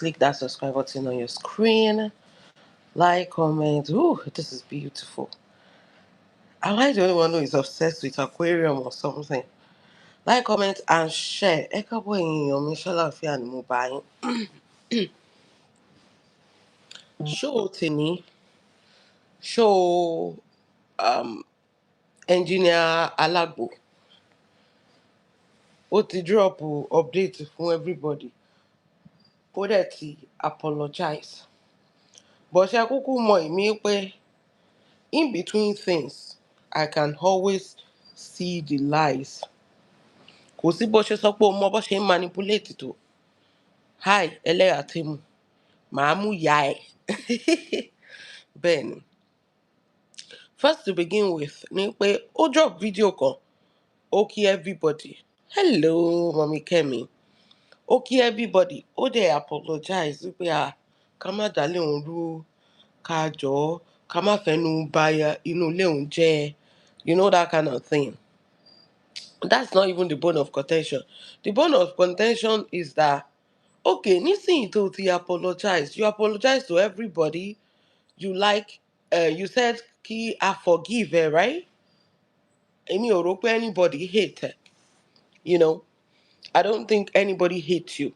Click that subscribe button on your screen. Like, comment. Ooh, this is beautiful. Am I the only one who is obsessed with aquarium or something? Like, comment, and share. Ẹ káàbọ̀ èèyàn mi ṣàlàáfíà ni mo bá yín. Show tèmi, show engineer Alagbo. Ó ti drop update fún everybody. Ó dẹ̀ ti apologize. But ṣe kúkú mọ èmi pé in between things, I can always see the lies. Kò sí bó ṣe sọ pé o mọ bó ṣe ń manipulate tó. Hi, ẹlẹ́yà tí mu. Màá mú ya ẹ̀. Bẹ́ẹ̀ ni. First to begin with ni pé ó drop video kan. Ó kí everybody. Hello, Mami Kemi. Ó kí everybody. Ó dẹ̀ apologize wípé ká má dálé òun rú, ká jọ̀ọ́, ká má fẹnu ba inú ilé òun jẹ́. You know that kind of thing. That's not even the bone of contention. The bone of contention is that, okay, nísìnyí tó ti apologize. You apologize to everybody. You said kí I forgive her, right? Èmi ò rò pé anybody hate her. You know, I don't think anybody hates you.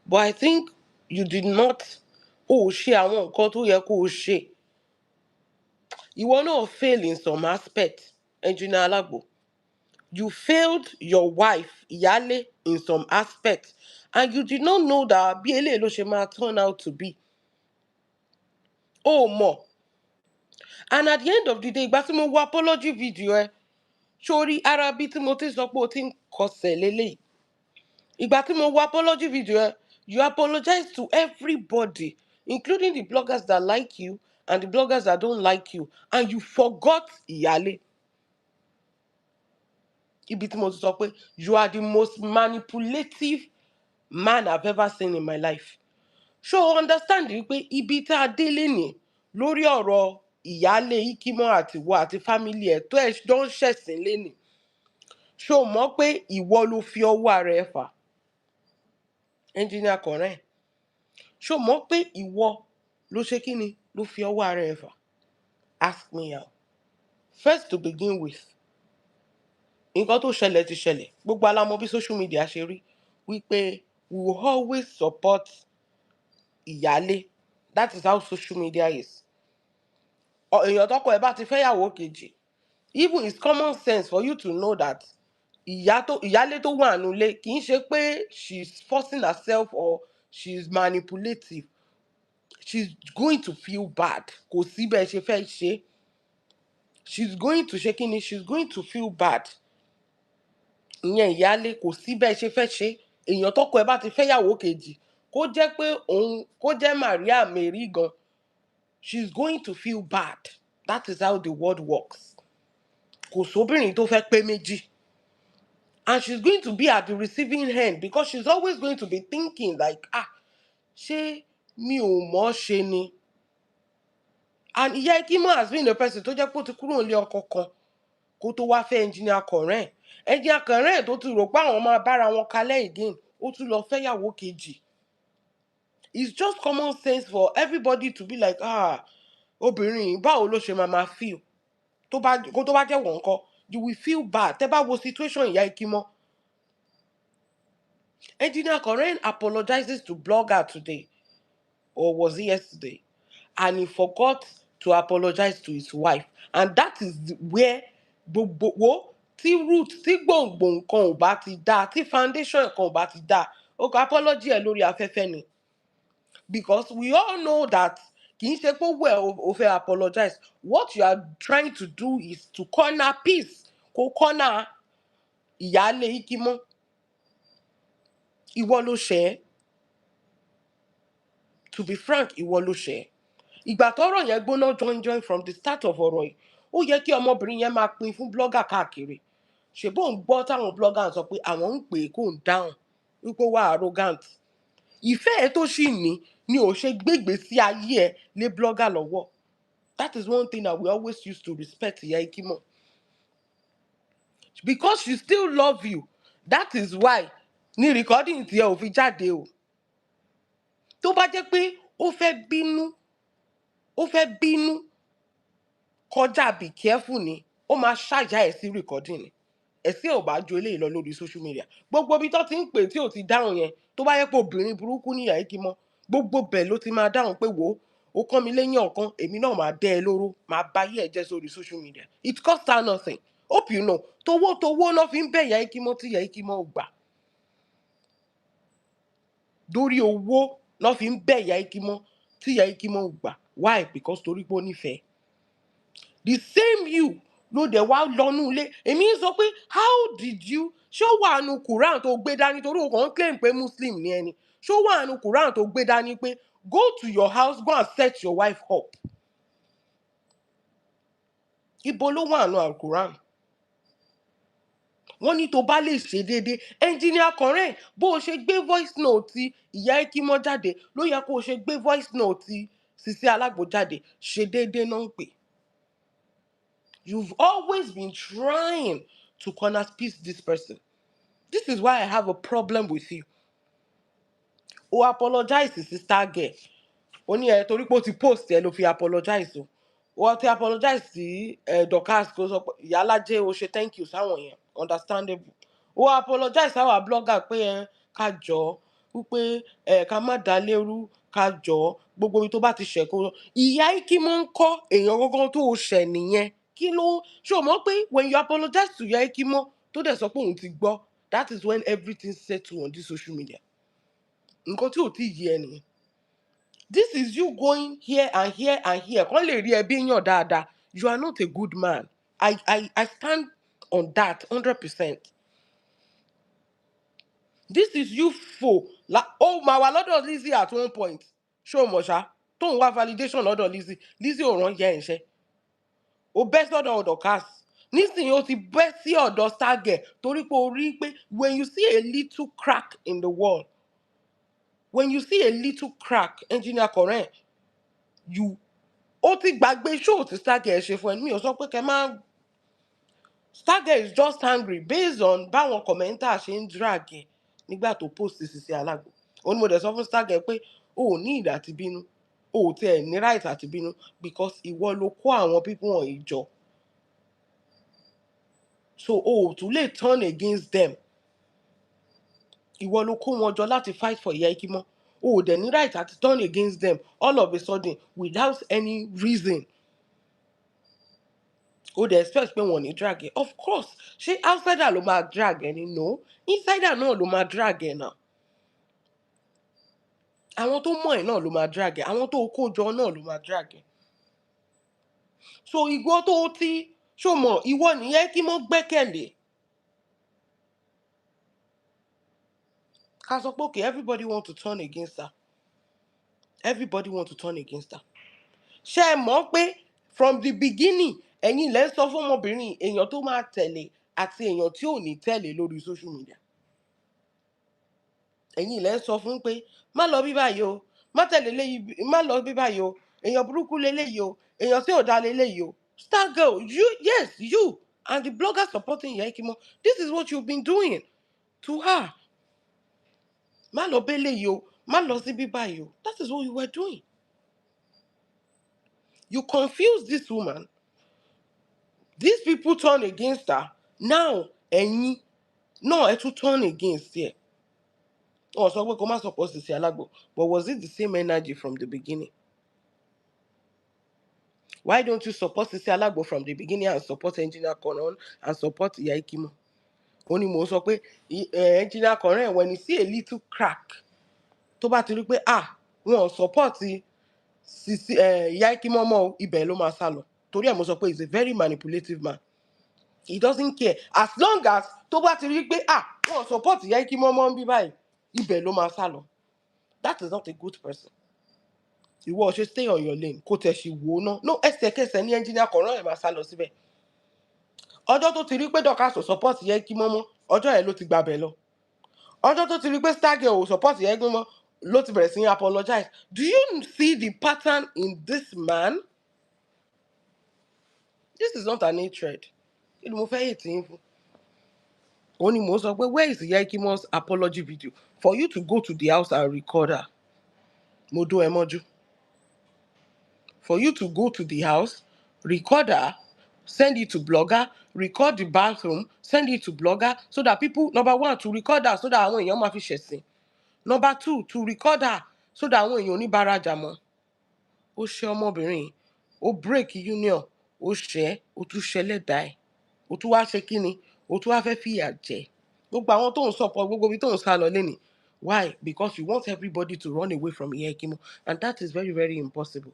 But I think you did not, ṣe àwọn nǹkan tó yẹ kó o ṣe. Ìwọ náà fail in some aspect, Engineer Alagbo. You failed your wife, Ìyálé, in some aspects, and you did not know that bí eléyìí ló ṣe máa turn out to be. Oh, more. And at the end of the day, ìgbà tí mo wo apology video sórí ara bí tí mo ti sọ pé o ti ń kọsẹ̀ lélẹ̀. Ìgbà tí mo wo apology video you apologize to everybody, including the bloggers that like you and the bloggers that don't like you, and you forgot Ìyálé. Ibi tí mo ti sọ pé you are the most manipulative man I've ever seen in my life. So understand wípé ibi tá a délé ní lórí ọ̀rọ̀ Ìyálé Ikimo àti ìwọ àti family ẹ̀ tó ẹ̀ jọ ń ṣẹ̀sìn lénìí. Ṣó mọ̀ pé ìwọ ló fi ọwọ́ ara ẹ fà? Engineer Kọ̀rẹ́. Ṣó mọ̀ pé ìwọ ló ṣe kí ni ló fi ọwọ́ ara ẹ fà? Ask me how. First to begin with, nǹkan tó ṣẹlẹ̀ ti ṣẹlẹ̀. Gbogbo alámọ̀ bí social media ṣe rí wípé we will always support Ìyálé. That is how social media is. Èèyàn tọ́kọ ẹ̀ bá ti fẹ́yàwó kejì, even it's common sense for you to know that Ìyálé tó wà nílé kì í ṣe pé she's forcing herself or she's manipulative. She's going to feel bad. Kò sí bẹ́ẹ̀ ṣe fẹ́ ṣe. She's going to ṣe kí ni? She's going to feel bad. Ìyẹn Ìyálé kò sí bẹ́ẹ̀ ṣe fẹ́ ṣe. Èèyàn tọ́kọ ẹ̀ bá ti fẹ́yàwó kejì, kó jẹ́ pé kó jẹ́ Maria Mary gan, she's going to feel bad. That is how the world works. Kò sóbìnrin tó fẹ́ pé méjì. And she's going to be at the receiving end because she's always going to be thinking like, ṣé mi ò mọ̀ ṣe ni? And Ìyá Ikimo has been a person tó jẹ́ pé ó ti kúrò nílé ọkọ kan kó tó wá fẹ́ Engineer Kọ̀rẹ́. Engineer Kọ̀rẹ́ tó ti rò pé àwọn máa bára wọn kalẹ̀ again, ó tún lọ fẹ́yàwó kejì. It's just common sense for everybody to be like, obìnrin báwo ló ṣe máa feel? Tó bá jẹ́ wọ́n ńkọ́, you will feel bad. Tẹ́ bá wo situation Ìyá Ikimo. Engineer Kọ̀rẹ́ apologizes to blogger today, or was it yesterday? And he forgot to apologize to his wife. And that is where gbogbo tí root tí gbòǹgbò nǹkan ò bá ti dá, tí foundation nǹkan ò bá ti dá, ó kọ apology ẹ̀ lórí afẹ́fẹ́ ni. Because we all know that kì í ṣe pé ó fẹ́ apologize. What you are trying to do is to corner peace. Kó corner Ìyálé Ikimo. Ìwọ ló ṣẹ̀. To be frank, ìwọ ló ṣẹ̀. Ìgbà tọ́rọ̀ yẹn gbóná join from the start of ọ̀rọ̀ yìí, ó yẹ kí ọmọbìnrin yẹn máa pín fún blogger káàkiri. Ṣèbó ń gbọ́ táwọn blogger sọ pé àwọn ń pè é kó ń dáhùn wípé wà arrogant. Ìfẹ́ ẹ tó ṣì ní ni ò ṣe gbégbé sí ayé ẹ lé blogger lọ́wọ́. That is one thing that we always used to respect Ìyá Ikimo. Because she still love you. That is why ni recording tiẹ̀ ò fi jáde o. tó bá jẹ́ pé ó fẹ́ bínú kọjá be careful ni, ó máa ṣàjà ẹ̀ sí recording ni. Ẹ̀sìn ò bá ju eléyìí lọ lórí social media. Gbogbo ibi tó ti ń pè tí ò ti dáhùn yẹn, tó bá yẹ pé obìnrin burúkú ní ìyá Ikimọ, gbogbo bẹ̀ ló ti máa dáhùn pé wò ó kán mi lẹ́yìn ọ̀kan, èmi náà máa dẹ́ ẹ lóró, máa bá yé ẹ jẹ́ sórí social media. It cost her nothing. Hope you know. Towó náà fi ń bẹ̀ ìyá Ikimọ tí ìyá Ikimọ ò gbà. Dórí owó náà fi ń bẹ̀ ìyá Ikimọ tí ìyá Ikimọ ò gbà. Why? Because torí pé ó nífẹ̀ẹ́. The same you ló dẹ̀ wá lọ́nú ilé. Èmi ń sọ pé how did you, ṣó wà nù Quran tó gbé dání torí o kàn ń claim pé Muslim ni ẹni. Ṣó wà nù Quran tó gbé dání pé go to your house, go and set your wife up. Ibo ló wà nù Al-Quran? Wọ́n ní tó bá lè ṣe déédéé. Engineer Kọ̀rẹ́, bó o ṣe gbé voice note ti ìyá Ikimọ jáde ló yẹ kó o ṣe gbé voice note ti Sisi Alagbo jáde. Ṣe déédéé náà ń pè. You've always been trying to corner piece this person. This is why I have a problem with you. O apologize to sister girl. Ó ní ẹ torí pé ó ti post ẹ ló fi apologize o. Wọ́n ti apologize sí Dorcas kó sọ pé ìyálájẹ́ o ṣe thank you sáwọn yẹn, understandable. O apologize sáwọn blogger pé ká jọ wípé ká má dá lérú, ká jọ gbogbo ibi tó bá ti ṣẹ̀ kó. Ìyá Ikimọ ń kọ́ èèyàn gangan tó o ṣẹ̀ nìyẹn. Kí ló ṣó mọ̀ pé when you apologize to ìyá Ikimọ tó dẹ̀ sọ pé òun ti gbọ́, that is when everything settle on this social media. Nǹkan tí ò tí yé ẹ nìyẹn. This is you going here and here and here. Kàn lè rí ẹbí yàn dáadáa. You are not a good man. I stand on that 100%. This is you fo. Oh, máa wà lọ́dọ̀ Lizzy at one point. Ṣó mọ̀ ṣá? Tó ń wá validation lọ́dọ̀ Lizzy. Lizzy ò rán yẹ ẹ̀ṣẹ́. O bẹ́ sọ́dọ̀ Dorcas. Nísìnyí o ti bẹ́ sí ọ̀dọ̀ Stargurl torí pé o rí pé when you see a little crack in the wall, when you see a little crack, Engineer Kọ̀rẹ́, ó ti gbàgbé show tí Stargurl ṣe fún ẹ. Mi ò sọ pé kẹ́ máa. Stargurl is just angry based on báwọn commenter ṣe ń drag ẹ nígbà tó post Sisi Alagbo. Ó ní mo dẹ̀ sọ fún Stargurl pé o ò ní ìdí àti bínú, o ò tiẹ̀ ní right àti bínú because ìwọ ló kó àwọn people wọ̀nyí jọ. So o ò tún lè turn against them. Ìwọ ló kó wọn jọ láti fight for ìyá Ikimọ. O ò dẹ̀ ní right àti turn against them all of a sudden without any reason. O dẹ̀ expect pé wọ́n ní drag ẹ. Of course, ṣé outsider ló máa drag ẹ ni? No, insider náà ló máa drag ẹ náà. Àwọn tó mọ̀ ẹ́ náà ló máa drag ẹ. Àwọn tó kó jọ náà ló máa drag ẹ. So ìwọ tó ti ṣó mọ̀ ìwọ nìyẹn kí mọ́ gbẹ́kẹ̀lé. Ká sọ pé okay, everybody want to turn against her. Everybody want to turn against her. Ṣé ẹ mọ̀ pé from the beginning ẹ̀yin lẹ́ ń sọ fún ọmọbìnrin èèyàn tó máa tẹ̀lé àti èèyàn tí ò ní tẹ̀lé lórí social media. Ẹ̀yin lẹ́ ń sọ fún pé má lọ bí báyìí o, má tẹ̀lé léyìí, má lọ bí báyìí o, èèyàn burúkú léléyìí o, èèyàn tí ò dá léléyìí o. Stargurl, you and the blogger supporting Ìyá Ikimọ, this is what you've been doing to her. Má lọ bẹ́ léyìí o, má lọ sí bí báyìí o. That is what you were doing. You confuse this woman. These people turn against her. Now, ẹ̀yin náà ẹ tún turn against her. Oh, so we come support Sisi Alagbo. But was it the same energy from the beginning? Why don't you support Sisi Alagbo from the beginning and support Engineer Kọ̀rẹ́ and support Ìyá Ikimọ? Ó ní mo sọ pé Engineer Kọ̀rẹ́, when you see a little crack, tó bá ti rí pé wọn support Sisi Ìyá Ikimọ mọ́ ibẹ̀ ló máa sá lọ. Torí ẹ̀ mo sọ pé he's a very manipulative man. He doesn't care. As long as tó bá ti rí pé wọn support Ìyá Ikimọ mọ́ bí báyìí, ibẹ̀ ló máa sá lọ. That is not a good person. Ìwọ ṣe stay on your lane kó tẹ̀ ṣì wò ó ná. No, ẹsẹ̀kẹsẹ̀ ní Engineer Kọ̀rẹ́ ẹ̀ máa sá lọ síbẹ̀. Ọjọ́ tó ti rí pé Dorcas ò support Ìyá Ikimọ mọ́, ọjọ́ ẹ̀ ló ti gbabẹ̀ lọ. Ọjọ́ tó ti rí pé Stargurl ò support Ìyá Ikimọ mọ́ ló ti bẹ̀rẹ̀ sí ní apologize. Do you see the pattern in this man? This is not an hatred. Kí ni mo fẹ́ hate yín fún? Ó ní mo sọ pé where is Ìyá Ikimọ's apology video for you to go to the house and record her? mo dó ẹ mọ́jú. For you to go to the house, record her, send it to blogger, record the bathroom, send it to blogger, so that people, number one, to record her so that àwọn èèyàn máa fi ṣẹ̀sìn. Number two, to record her so that àwọn èèyàn ò ní bárajà mọ́. Ó ṣe ọmọbìnrin, ó break union, ó ṣẹ́, ó tún ṣẹlẹ́dàá ẹ̀, ó tún wá ṣe kíni, ó tún wá fẹ́ fìyà jẹ. Gbogbo àwọn tó ń support, gbogbo ibi tó ń sá lọ lénìí. Why? Because you want everybody to run away from Iya Ekimo, and that is very, very impossible.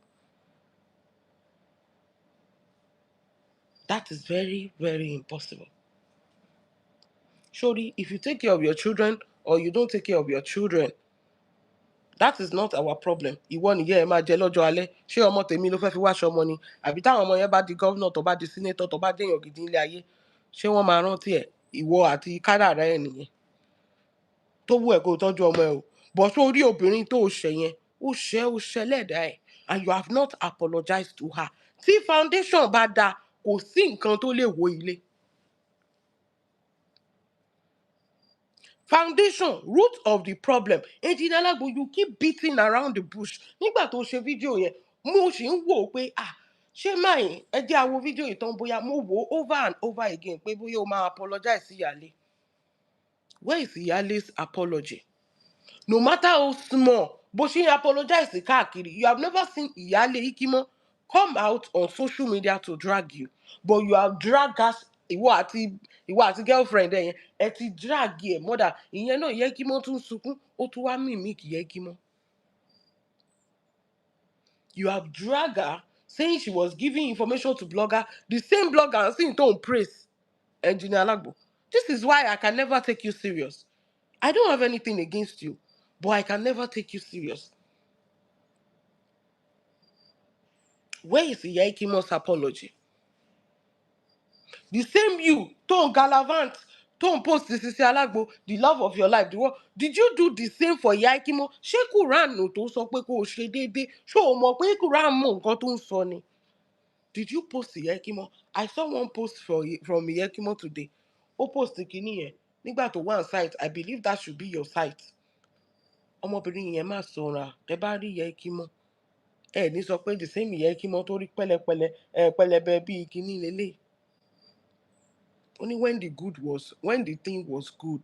That is very, very impossible. Surely, if you take care of your children or you don't take care of your children, that is not our problem. Ìwọ nìyẹn ẹ máa jẹ lọ́jọ́ alẹ́. Ṣé ọmọ tèmi ló fẹ́ fi wáṣọ ọmọ ni? Àbí táwọn ọmọ yẹn bá di governor, tó bá di senator, tó bá déèyàn gidi nílé ayé, ṣé wọ́n máa rántí ẹ̀? Ìwọ àti kádàrá ẹ̀ nìyẹn. Tó wù ẹ́ kó tọ́jú ọmọ ẹ o. Bọ̀ sórí obìnrin tó ṣẹ̀ yẹn, ó ṣẹlẹ́dàá ẹ̀, and you have not apologized to her. Tí foundation bá da, kò sí nǹkan tó lè wó ilé. Foundation, root of the problem. Engineer Alagbo, you keep beating around the bush. Nígbà tó ṣe fídíò yẹn, mo ṣì ń wò ó pé ṣé máa ẹ jẹ́ àwo fídíò ìtàn bóyá mo wò ó over and over again pé bóyá o máa apologize sí ìyáálé. Where is ìyáálé's apology? No matter how small, bó ṣe ń apologize káàkiri, you have never seen ìyáálé Ikimo come out on social media to drag you, but you have dragged us. Ìwọ àti girlfriend ẹ yẹn, ẹ ti drag ẹ mọ́dà. Ìyẹn náà Iya Ekimo tún sunkún, ó tún wá mímíkì Iya Ekimo. You have dragged her saying she was giving information to blogger, the same blogger and saying don't praise Engineer Alagbo. This is why I can never take you serious. I don't have anything against you, but I can never take you serious. Where is Iya Ekimo's apology? The same you, tó ń galavant, tó ń post Sisi Alagbo, the love of your life, the world. Did you do the same for Iya Ekimo? Ṣé Quran tó sọ pé kó o ṣe déédéé? Ṣé o mọ̀ pé Quran mọ nǹkan tó ń sọ ni? Did you post Iya Ekimo? I saw one post from Iya Ekimo today. Ó post kìíní yẹn. Nígbà tó wà site, I believe that should be your site. Ọmọbìnrin yẹn máa sọ̀rọ̀, ẹ bá rí Iya Ekimo. Ẹ ní sọ pé the same Iya Ekimo tó rí pẹlẹbẹ bíi kìíní lélẹ̀. Only when the thing was good.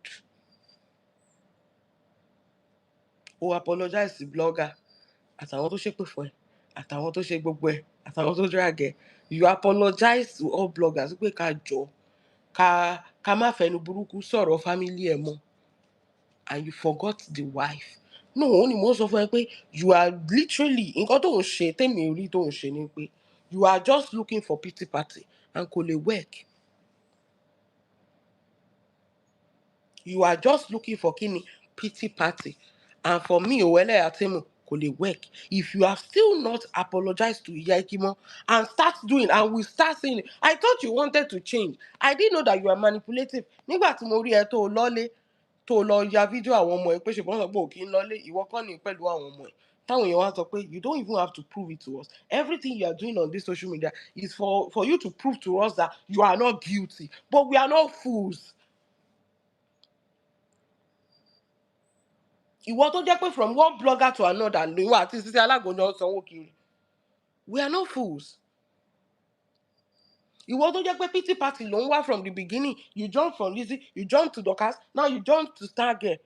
O apologize to blogger, àtàwọn tó ṣépè fún ẹ, àtàwọn tó ṣe gbogbo ẹ, àtàwọn tó drag ẹ. You apologize to all bloggers pé ká jọ, ká má fẹnu burúkú sọ̀rọ̀ family ẹ mọ́. And you forgot the wife. No, ó ní mo sọ fún ẹ pé you are literally, nǹkan tó ń ṣe tèmi rí tó ń ṣe ni pé you are just looking for pity party and kò lè work. You are just looking for kini pity party, and for me Owele Atemu kò lè work. If you have still not apologized to Iya Ekimo and start doing, and we start saying it, I thought you wanted to change. I didn't know that you are manipulative. Nígbà tí mo rí ẹ tó lọ́lé, tó lọ ya fídíò àwọn ọmọ ẹ pé ṣùgbọ́n sọ pé ò kí ń lọ́lé, ìwọ kọ́ ni pẹ̀lú àwọn ọmọ ẹ. Táwọn èèyàn wá sọ pé you don't even have to prove it to us. Everything you are doing on this social media is for you to prove to us that you are not guilty. But we are not fools. Ìwọ tó jẹ́ pé from one blogger to another lóyún àti Sisi Alagbo ni wọ́n sanwó kiri. We are not fools. Ìwọ tó jẹ́ pé pity party ló ń wá from the beginning. You jump from Lizzy, you jump to Dorcas, now you jump to Stargurl.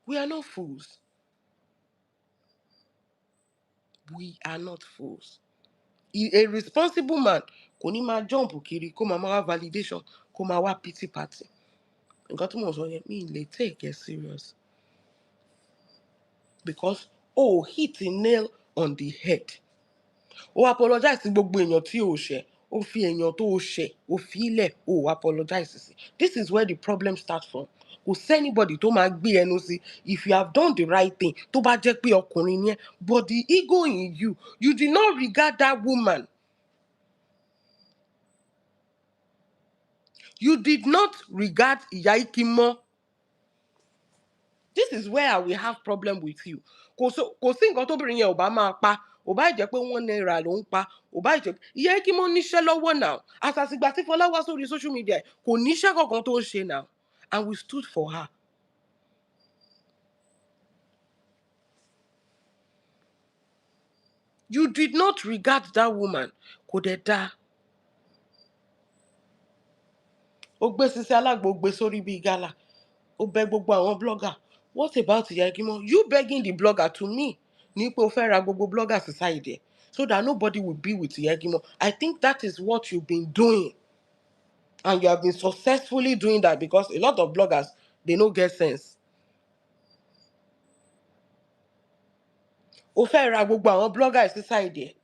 We are not fools. We are not fools. A responsible man kò ní máa jump kiri kó máa wá validation, kó máa wá pity party. Nǹkan tí mo sọ yẹn mi lè take it serious. Because hit a nail on the head. O apologize sí gbogbo èèyàn tí o ṣẹ̀, o fi èèyàn tó o ṣẹ̀, o fi ilẹ̀, o apologize sí. This is where the problem starts from. Kò sẹ́nibody tó máa gbé ẹnu sí. If you have done the right thing, tó bá jẹ́ pé ọkùnrin ni ẹ́, but the ego in you, you did not regard that woman. You did not regard Iya Ekimo. This is where we have problem with you. Kò sí nǹkan tóbìnrin yẹn ò bá máa pa, ò bá jẹ́ pé £1 ló ń pa, ò bá jẹ́ Iya Ekimo níṣẹ́ lọ́wọ́ now. Àsàsìgbà tí Fọlá wá sórí social media kò níṣẹ́ kankan tó ń ṣe now, and we stood for her. You did not regard that woman. Kò dẹ̀ dáa. Ó gbé Sisi Alagbo gbé sórí bíi gálà. Ó bẹ gbogbo àwọn blogger. What about Ìyá Ẹkímọ́? You begging the blogger to me ní pé o fẹ́ ra gbogbo blogger society so that nobody will be with Ìyá Ẹkímọ́. I think that is what you've been doing. And you have been successfully doing that because a lot of bloggers, they no get sense. O fẹ́ ra gbogbo àwọn blogger society.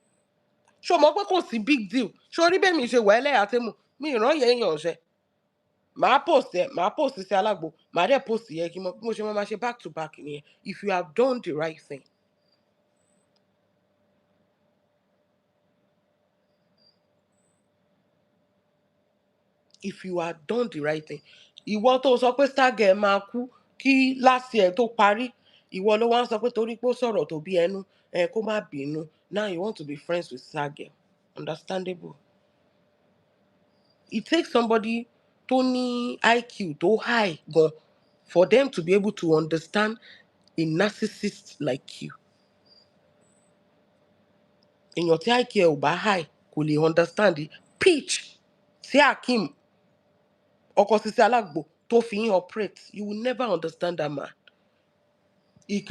Ṣé o mọ̀ pé kò sí big deal? Ṣé orí bẹ́ẹ̀ mi ṣe wà ẹlẹ́yà tẹ́mu? Mi ìran yẹn èèyàn ṣe. Màá post Sisi Alagbo, màá dẹ̀ post Ìyá Ẹkímọ́. Bí mo ṣe máa ṣe back to back nìyẹn. If you have done the right thing. If you have done the right thing. Ìwọ tó sọ pé star girl máa kú kí last year tó parí. Ìwọ ló wá ń sọ pé torí pé ó sọ̀rọ̀ tó bí ẹnu kó má bínú. Now you want to be friends with star girl. Understandable. It takes somebody tó ní IQ tó high gan for them to be able to understand a narcissist like you. Èèyàn tí IQ ẹ̀ ò bá high kò lè understand the pitch tí Hakeem ọkọ Sisi Alagbo tó fi ń operate. You will never understand that man. He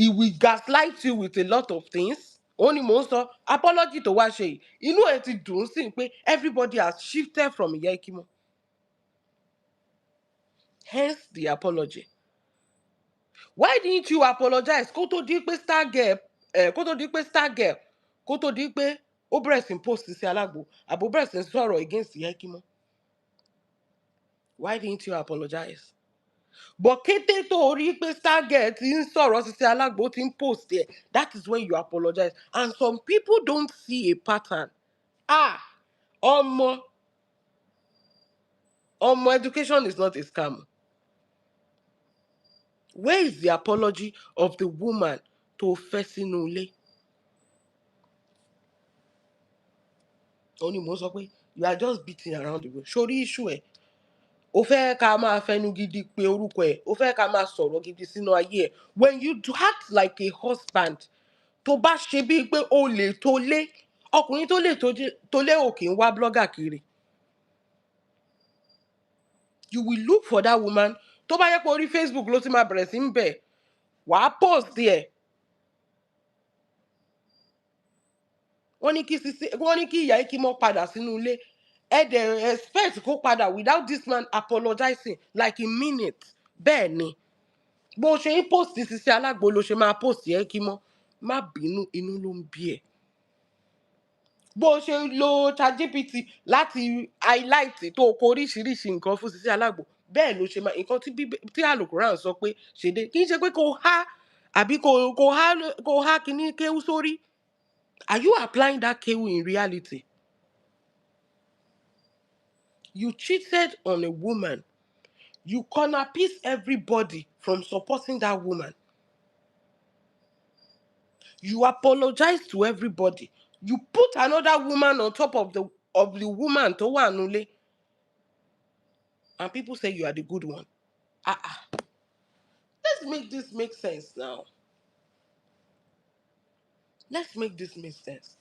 will gaslight you with a lot of things. Ó ní mò ń sọ apology tó wá ṣe yìí. Inú ẹ̀ ti dùn sí pé everybody has shifted from Ìyá Ẹkímọ́. Hence the apology. Why didn't you apologize? Kó tó di pé star girl kó tó di pé ó bẹ̀rẹ̀ sí post Sisi Alagbo àbò bẹ̀rẹ̀ sí sọ̀rọ̀ against Ìyá Ẹkímọ́. Why didn't you apologize? But kété tó rí pé star girl ti ń sọ̀rọ̀ Sisi Alagbo ti ń post there, that is when you apologize. And some people don't see a pattern. Ọmọ education is not a scam. Where is the apology of the woman tó fẹ́ sínú ilé? Ó ní mò ń sọ pé you are just beating around the bush. Sórí issue ẹ̀. Ó fẹ́ ká máa fẹnu gidi pé orúkọ ẹ̀. Ó fẹ́ ká máa sọ̀rọ̀ gidi sínú ayé ẹ̀. When you act like a husband, tó bá ṣe bíi pé o lè tó lé, ọkùnrin tó lè tó lé ò kì í wá blogger kiri. You will look for that woman. Tó bá yẹ pé orí Facebook ló ti máa bẹ̀rẹ̀ sí ń bẹ̀, wàá post ẹ̀. Wọ́n ní kí Ìyá Ẹkímọ́ padà sínú ilé. Ẹ dẹ̀ expect kó padà without this man apologizing like he mean it. Bẹ́ẹ̀ ni. Bó ṣe ń post Sisi Alagbo ló ṣe máa post Ìyá Ẹkímọ́. Má bínú, inú ló ń bí ẹ. Bó ṣe lo ChatGPT láti highlight tó kọ oríṣiríṣi nǹkan fún Sisi Alagbo. Bẹ́ẹ̀ ló ṣe máa nǹkan tí Al-Quran sọ pé ṣe dé. Kì í ṣe pé kò há àbí kò há kíní kéwú sórí. Are you applying that kéwú in reality? You cheated on a woman. You corner piece everybody from supporting that woman. You apologize to everybody. You put another woman on top of the woman tó wà nulẹ̀. And people say you are the good one. Let's make this make sense now. Let's make this make sense.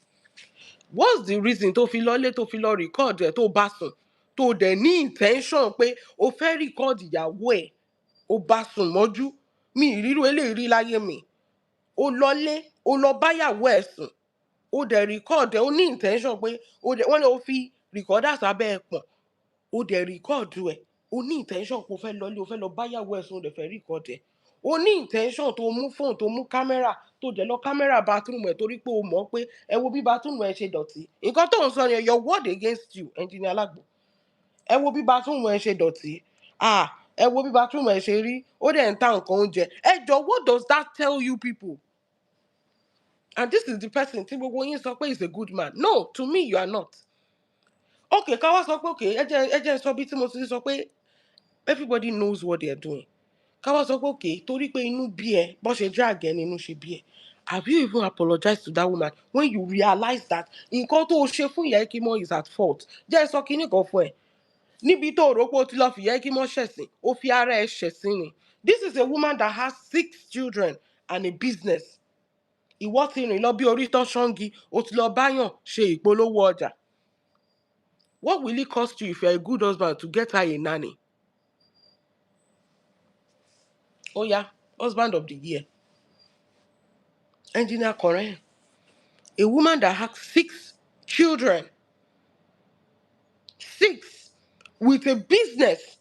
What's the reason tó fi lọ record ẹ̀ tó bá sùn? Tó dẹ̀ ní intention pé o fẹ́ record ìyàwó ẹ̀. O bá sùn mọ́jú. Mi ìrírú eléyìí rí láyé mi. O lọ báyàwó ẹ̀ sùn. O dẹ̀ record ẹ̀. O ní intention pé wọ́n ní o fi recorders abẹ́ ẹ̀ pọ̀n. O dẹ̀ record ẹ̀. O ní intention pé o fẹ́ lọ báyàwó ẹ̀ sùn. O dẹ̀ fẹ́ record ẹ̀. O ní intention tó mú phone tó mú camera tó dẹ̀ lọ camera bathroom ẹ̀ torí pé o mọ̀ pé ẹ wo bí bathroom ẹ̀ ṣe dọ̀tí. Nǹkan tó ń sọ yẹn your word against you, Engineer Alagbo. Ẹ wo bí bathroom ẹ̀ ṣe dọ̀tí. Ẹ wo bí bathroom ẹ̀ ṣe rí. Ó dẹ̀ ń ta nǹkan oúnjẹ. Ẹ jọ, what does that tell you people? And this is the person tí gbogbo yín sọ pé is a good man. No, to me you are not. Okay, ká wá sọ pé okay, ẹ jẹ́ sọ bí tí mo ti sọ pé everybody knows what they are doing. Ká wá sọ pé okay, torí pé inú bí ẹ, bó ṣe drag ẹ ni inú ṣe bí ẹ. Have you even apologized to that woman when you realize that nǹkan tó ṣe fún Ìyá Ẹkímọ́ is at fault? Jẹ́ sọ kíní kan fún ẹ. Níbi tó rò pé o ti lọ fi Ìyá Ẹkímọ́ ṣẹ̀sín, ó fi ara ẹ ṣẹ̀sín ni. This is a woman that has 6 children and a business. ìwọ ti rìn lọ bí orí tán ṣọ́ngi, o ti lọ báyàn ṣe ìpolówó ọjà. What will it cost you if you're a good husband to get her a nanny? Oh yeah, husband of the year. Engineer Koren. A woman that has 6 children. 6. With a business.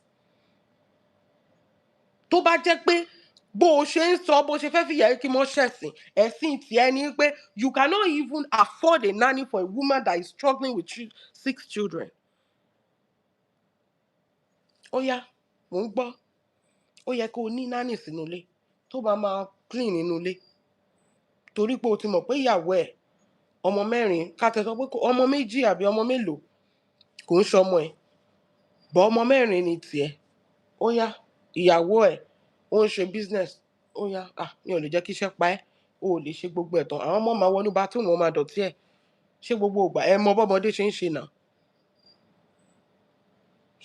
Tó bá jẹ́ pé bó o ṣe ń sọ bó ṣe fẹ́ fi yẹ kí mo ṣẹ̀sìn, ẹ̀sìn tiẹ̀ ni pé you cannot even afford a nanny for a woman that is struggling with 6 children. Ó yá, mò ń gbọ́. Ó yẹ kó o ní nanny sínú ilé tó máa clean nínú ilé. Torí pé o ti mọ̀ pé ìyàwó ẹ̀ ọmọ 4, ká tẹ̀ sọ pé ọmọ 2 àbí ọmọ mélòó kò ń ṣọmọ ẹ̀. Bọ́ ọmọ 4 ni tiẹ̀. Ó yá, ìyàwó ẹ̀ ó ń ṣe business. Ó yá, mi ò lè jẹ́ kí iṣẹ́ pa ẹ́. O ò lè ṣe gbogbo ẹ̀ tán. Àwọn ọmọ máa wọnú bathroom, wọn máa dọ̀tí ẹ̀. Ṣé gbogbo ìgbà ẹ mọ bọ́mọdé ṣe ń ṣe náà?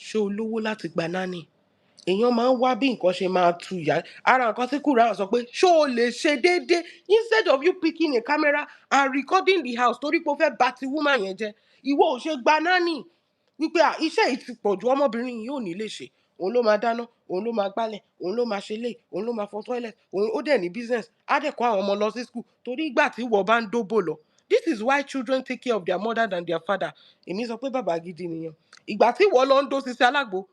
Ṣé o lówó láti gba nanny? Èèyàn máa ń wá bí nǹkan ṣe máa tu ìyá. Ara nǹkan tí Quran sọ pé ṣé o lè ṣe déédéé instead of you picking a camera and recording the house torí pé o fẹ́ bà ti woman yẹn jẹ́. Ìwọ ò ṣe gba nanny wípé iṣẹ́ yìí ti pọ̀jù, ọmọbìnrin yìí ò ní lè ṣe. Òun ló máa dáná, òun ló máa gbálẹ̀, òun ló máa ṣe lé, òun ló máa fọ toilet, ó dẹ̀ ní business, á dẹ̀ kó àwọn ọmọ lọ sí school torí ìgbà tí ìwọ bá ń dóbò lọ. This is why children take care of their mother than their father. Èmi sọ pé bàbá gidi nìyẹn. Ìgbà tí ìwọ lọ ń dó Sisi Alagbo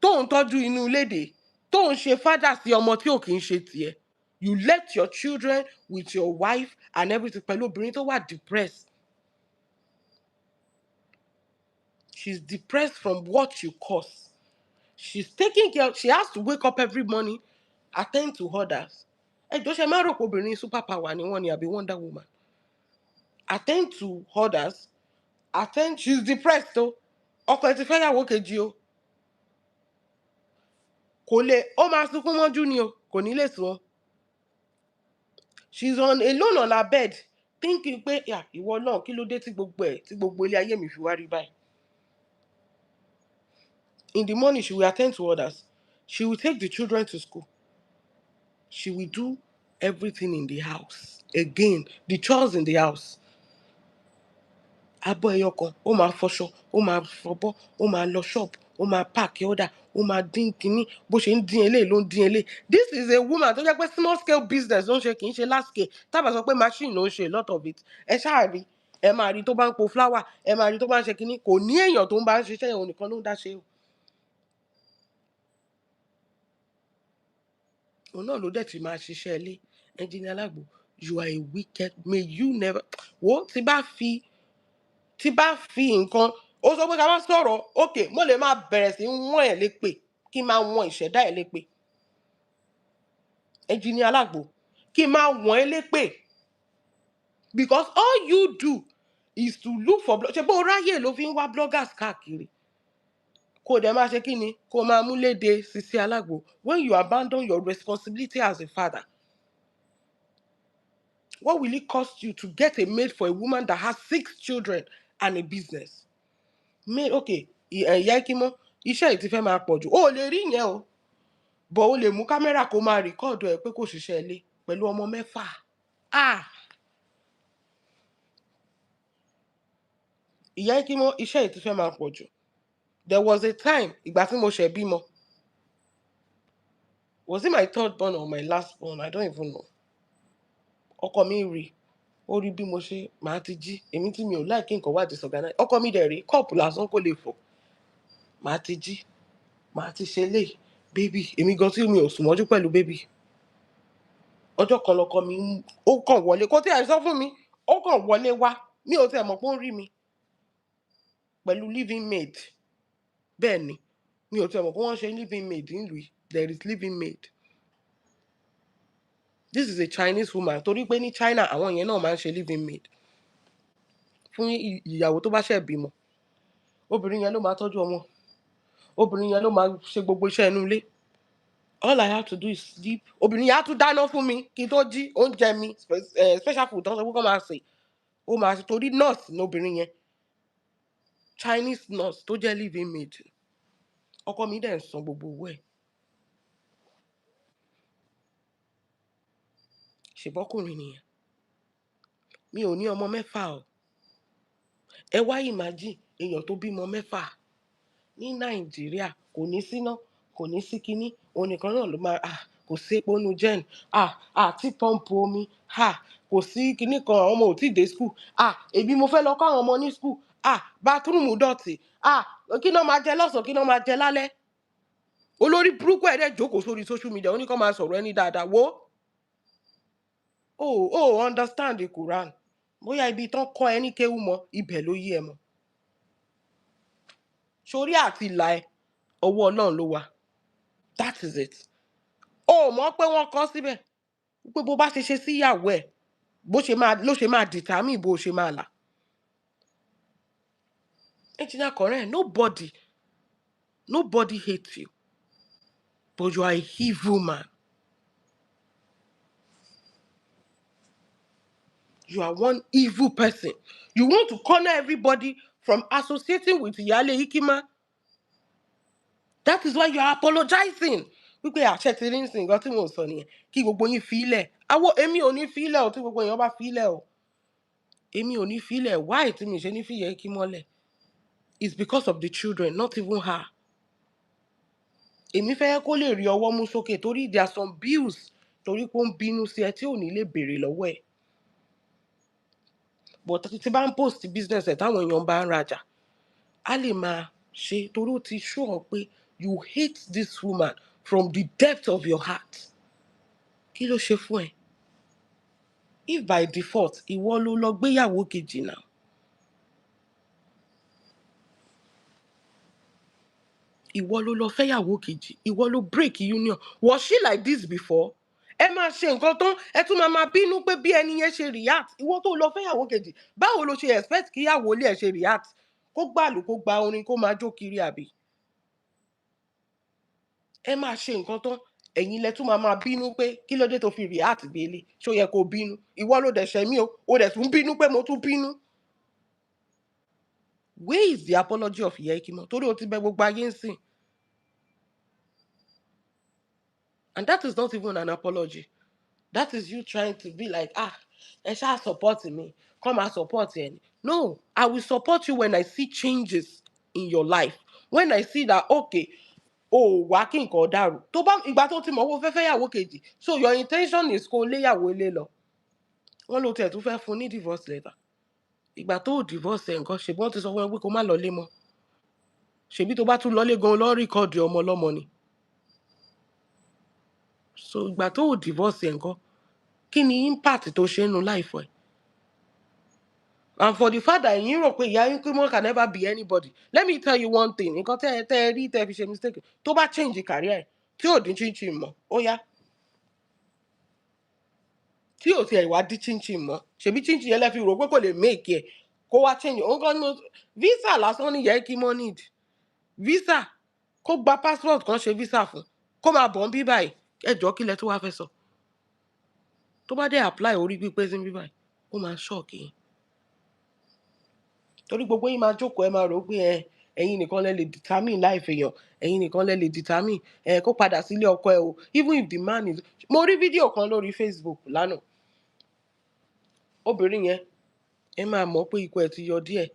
tó ń tọ́jú inú léde, tó ń ṣe fádà sí ọmọ tí ò kì í ṣe tiẹ̀. You left your children with your wife and everything pẹ̀lú obìnrin tó wà depressed. She's depressed from what you cause. She's taking care. She has to wake up every morning, attend to others. Ẹjọ́ ṣe máa rò pé obìnrin superpower ni wọ́n ni àbí Wonder Woman. Attend to others. She's depressed o. Ọkọ ẹ̀ ti fẹ́ yàwó kejì o. Kò lè, ó máa sunkún mọ́jú ni o, kò ní lè sùn. She's alone on her bed thinking pé ìwọ náà kí ló dé tí gbogbo ilé ayé mi fi wá rí báyìí. In the morning, she will attend to others. She will take the children to school. She will do everything in the house. Again, the chores in the house. Abọ́ ẹyọ kan, ó máa fọṣọ, ó máa fọbọ́, ó máa lọ shop, ó máa pack order, ó máa dín kínní, bó ṣe ń dín eléyìí ló ń dín eléyìí. This is a woman tó jẹ́ pé small scale business ló ń ṣe, kì í ṣe large scale. Tábà sọ pé machine ló ń ṣe a lot of it. Ẹ ṣáà rí, ẹ máa rí tó bá ń po flour, ẹ máa rí tó bá ń ṣe kínní. Kò ní èèyàn tó ń bá ń ṣiṣẹ́, òun nìkan ló ń dá ṣe o. Òun náà ló dẹ̀ ti máa ṣiṣẹ́ ilé. Engineer Alagbo, you are a wicked, may you never. Wo tí bá fi nǹkan, ó sọ pé ká má sọ̀rọ̀, okay, mo lè máa bẹ̀rẹ̀ sí wọ́n ẹ̀ lépè, kí n máa wọ́n ìṣẹ̀dá ẹ̀ lépè. Engineer Alagbo, kí n máa wọ́n ẹ̀ lépè. Because all you do is to look for ṣe bó ráyè ló fi ń wá bloggers káàkiri. Kó dẹ̀ máa ṣe kí ni? Kó máa mú léde Sisi Alagbo. When you abandon your responsibility as a father, what will it cost you to get a maid for a woman that has 6 children and a business? Maid, okay, ìyá Ikimo, iṣẹ́ yìí ti fẹ́ máa pọ̀ jù. O lè rí yẹn o. But o lè mú kámẹ́rà kó máa rìkọ́ọ̀dù ẹ̀ pé kò ṣiṣẹ́ ilé pẹ̀lú ọmọ 4. Ìyá Ikimo, iṣẹ́ yìí ti fẹ́ máa pọ̀ jù. There was a time, ìgbà tí mo ṣẹ̀ bímọ. Was it my 3rd born or my last born? I don't even know. Ọkọ mi rí, ó rí bí mo ṣe máa ti jí. Èmi tí mi ò like nǹkan wá disorganize. Ọkọ mi dẹ̀ rí, kọ́ọ̀pù lásán kò lè fọ̀. Màá ti jí, màá ti ṣe lé, baby. Èmi gan tí mi ò sùn mọ́jú pẹ̀lú baby. Ọjọ́ kan lọkọ mi, ó kàn wọlé, kó tí ẹ sọ fún mi, ó kàn wọlé wá. Mi ò tiẹ̀ mọ̀ pé ó ń rí mi. Pẹ̀lú living maid. Bẹ́ẹ̀ ni, mi ò tiẹ̀ mọ̀ pé wọ́n ṣe living maid nílùú yìí. There is living maid. This is a Chinese woman. Torí pé ní China, àwọn yẹn náà máa ń ṣe living maid. Fún ìyàwó tó bá ṣẹ̀ bímọ. Obìnrin yẹn ló máa tọ́jú ọmọ. Obìnrin yẹn ló máa ṣe gbogbo iṣẹ́ inú ilé. All I have to do is sleep. Obìnrin yẹn á tún dáná fún mi kí n tó jí oúnjẹ mi, special food tó ń sọ pé kó máa sè. Ó máa ṣe torí nurse ní obìnrin yẹn. Chinese nurse tó jẹ́ living maid. Ọkọ mi dẹ̀ ń san gbogbo owó ẹ̀. Ṣèbọ́kùnrin nìyẹn. mi ò ní ọmọ mẹ́fà o. Ẹ wá imagine èèyàn tó bímọ mẹ́fà ní Nàìjíríà, kò ní síná, kò ní sí kinní, òun nìkan náà ló máa kò sí epo nu gen, àti pọ́ǹpù omi, kò sí kinní kan, àwọn ọmọ ò tí ì dé school, èmi mo fẹ́ lọ kọ́ àwọn ọmọ ní school, bátírùmù dọ̀tí, kí náà máa jẹ lọ́sàn-án, kí náà máa jẹ lálẹ́. Olórí burúkú ẹ̀ dẹ̀ jókòó sórí social media, ó ní kó máa sọ̀rọ̀ ẹni dáadáa. Wo understand the Quran, bóyá ibi tán kọ́ ẹ ní kéwú mọ́ ibẹ̀ ló yé ẹ mọ́. Sórí àti ìlà ẹ ọwọ́ Ọlọ́run ló wà. That is it. O mọ̀ pé wọ́n kọ́ síbẹ̀ pé bó bá ṣe ṣe sí ìyàwó ẹ̀ ló ṣe máa determine bó ṣe máa là. Engineer correct, nobody hates you, but you are a evil man. You are one evil person. You want to corner everybody from associating with Iyale Ikima. That is why you are apologizing. Wípé àṣẹ ti rí nsìn nǹkan tí mò ń sọ nìyẹn, kí gbogbo yín fi ilẹ̀. Èmi ò ní fi ilẹ̀ o, tí gbogbo èèyàn bá fi ilẹ̀ o. Èmi ò ní fi ilẹ̀. Why tí mi ṣe ní fi Ìyá Ikima lẹ̀? It's because of the children, not even her. Èmi fẹ́ kó lè rí ọwọ́ mú sókè torí there are some bills torí pé ó ń bínú sí ẹ tí ò ní lè béèrè lọ́wọ́ ẹ̀. But tí bá ń post business ẹ̀ táwọn èèyàn bá ń rajà, a lè máa ṣe torí ó ti show pé you hate this woman from the depth of your heart. Kí ló ṣe fún ẹ? If by default ìwọ ló lọ gbéyàwó kejì náà. Ìwọ ló lọ fẹ́yàwó kejì, ìwọ ló break union. Was she like this before? Ẹ máa ṣe nǹkan tán, ẹ tún máa bínú pé bí ẹni yẹn ṣe react. Ìwọ tó lọ fẹ́yàwó kejì, báwo ló ṣe expect kí ìyàwó ilé ẹ̀ ṣe react? Kó gbàlù, kó gba orin, kó máa jó kiri àbí? Ẹ máa ṣe nǹkan tán, ẹ̀yin lẹ tún máa bínú pé kí ló dé tó fi react gbélé? Ṣó yẹ kó bínú? Ìwọ ló dẹ̀ ṣẹ̀ mí o dẹ̀ tún bínú pé mo tún bínú. Where is the apology of Ìyá Ikima? Torí o ti bẹ gbogbo ayé ń sìn. And that is not even an apology. That is you trying to be like, ẹ ṣáà support me, come and support ẹ. No, I will support you when I see changes in your life. When I see that, okay, wá kí nǹkan dàrú. Tó bá ìgbà tó ti mọ̀ owó fẹ́fẹ́ yàwó kejì, so your intention is kó léyàwó ilé lọ. Wọ́n ló tiẹ̀ tún fẹ́ fún ní divorce letter. Ìgbà tó divorce ẹ̀ nǹkan, ṣèbí wọ́n ti sọ fún ẹ pé kó má lọ lé mọ́. Ṣèbí tó bá tún lọ lé gan lọ record ọmọ ọlọ́mọ ni. So ìgbà tó divorce ẹ̀ nǹkan, kí ni impact tó ṣe nínú life ẹ̀? And for the fact that yín rò pé Ìyá Ikima can never be anybody, let me tell you one thing. Nǹkan tẹ́ ẹ rí tẹ́ fi ṣe mistake, tó bá change career ẹ̀, tí ò dín chinchin mọ́, ó yá. Tí ò tiẹ̀ wá dín chinchin mọ́, ṣèbí chinchin yẹn lẹ fi rò pé kò lè make ẹ̀, kó wá change. Òun kan ní visa lásán ní Ìyá Ikima need. Visa, kó gba passport kan ṣe visa fún, kó máa bọ̀ ń bí báyìí. Ẹ jọ̀ọ́ kí lẹ tó wá fẹ́ sọ. Tó bá dé apply orí pípé sí bí báyìí, ó máa shock yín. Torí gbogbo yín máa jókòó, ẹ máa rò pé ẹ̀yin nìkan lẹ lè determine life èèyàn, ẹ̀yin nìkan lẹ lè determine kó padà sílé ọkọ ẹ o. Even if the man is. Mo rí fídíò kan lórí Facebook lánàá. Obìnrin yẹn, ẹ máa mọ̀ pé ikú ẹ̀ ti yọ díẹ̀.